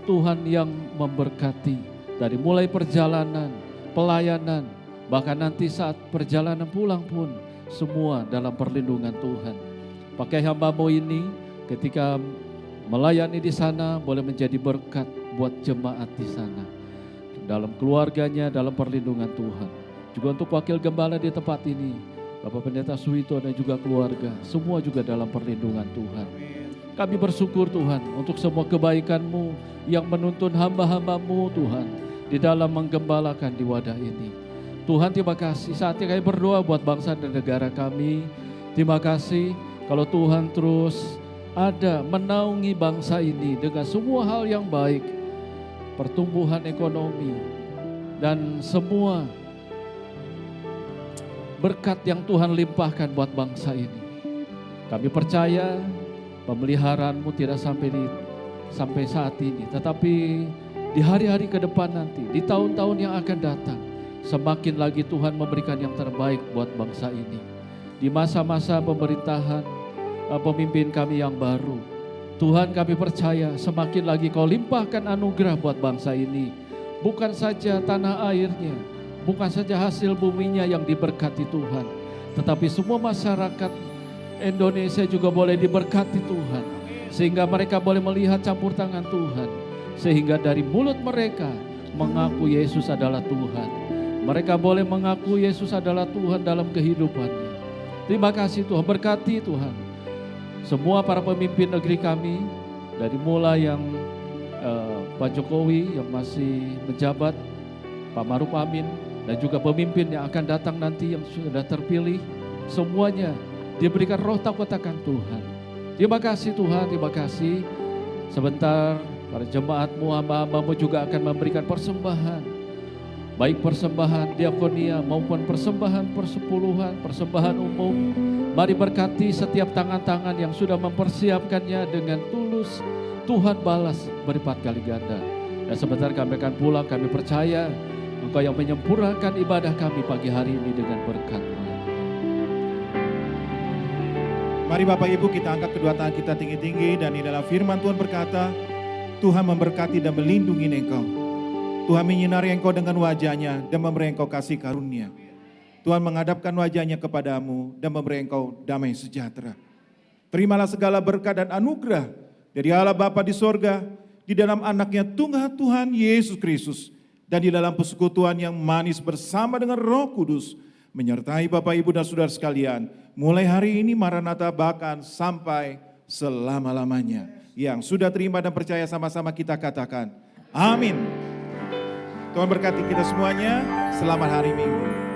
Tuhan yang memberkati dari mulai perjalanan, pelayanan, bahkan nanti saat perjalanan pulang pun semua dalam perlindungan Tuhan. Pakai hamba-Mu ini ketika melayani di sana boleh menjadi berkat buat jemaat di sana. Dalam keluarganya, dalam perlindungan Tuhan. Juga untuk wakil gembala di tempat ini, Bapak Pendeta Suwito dan juga keluarga, semua juga dalam perlindungan Tuhan. Kami bersyukur Tuhan untuk semua kebaikan-Mu yang menuntun hamba-hamba-Mu Tuhan di dalam menggembalakan di wadah ini. Tuhan terima kasih, saatnya kami berdoa buat bangsa dan negara kami. Terima kasih kalau Tuhan terus ada menaungi bangsa ini dengan semua hal yang baik. Pertumbuhan ekonomi dan semua berkat yang Tuhan limpahkan buat bangsa ini. Kami percaya Pemeliharaanmu tidak sampai saat ini, tetapi di hari-hari ke depan nanti, di tahun-tahun yang akan datang, semakin lagi Tuhan memberikan yang terbaik buat bangsa ini. Di masa-masa pemerintahan pemimpin kami yang baru, Tuhan kami percaya semakin lagi Kau limpahkan anugerah buat bangsa ini. Bukan saja tanah airnya, bukan saja hasil buminya yang diberkati Tuhan, tetapi semua masyarakat Indonesia juga boleh diberkati Tuhan, sehingga mereka boleh melihat campur tangan Tuhan, sehingga dari mulut mereka mengaku Yesus adalah Tuhan. Mereka boleh mengaku Yesus adalah Tuhan dalam kehidupannya. Terima kasih Tuhan, berkati Tuhan semua para pemimpin negeri kami, dari mulai yang Pak Jokowi yang masih menjabat, Pak Maruf Amin, dan juga pemimpin yang akan datang nanti yang sudah terpilih, semuanya diberikan roh takut akan Tuhan. Terima kasih Tuhan, terima kasih. Sebentar para jemaatmu, hamba-hambamu juga akan memberikan persembahan, baik persembahan diakonia maupun persembahan persepuluhan, persembahan umum. Mari berkati setiap tangan-tangan yang sudah mempersiapkannya dengan tulus. Tuhan balas berlipat kali ganda. Dan sebentar kami akan pulang, kami percaya Engkau yang menyempurnakan ibadah kami pagi hari ini dengan berkat-Mu. Mari Bapak Ibu kita angkat kedua tangan kita tinggi-tinggi, dan di dalam firman Tuhan berkata, Tuhan memberkati dan melindungi engkau. Tuhan menyinari engkau dengan wajahnya dan memberi engkau kasih karunia. Tuhan menghadapkan wajahnya kepadamu dan memberi engkau damai sejahtera. Terimalah segala berkat dan anugerah dari Allah Bapa di sorga, di dalam anaknya Tuhan Yesus Kristus, dan di dalam persekutuan yang manis bersama dengan Roh Kudus, menyertai Bapak Ibu dan saudara sekalian, mulai hari ini Maranatha bahkan sampai selama-lamanya. Yang sudah terima dan percaya sama-sama kita katakan, amin. Tuhan berkati kita semuanya, selamat hari Minggu.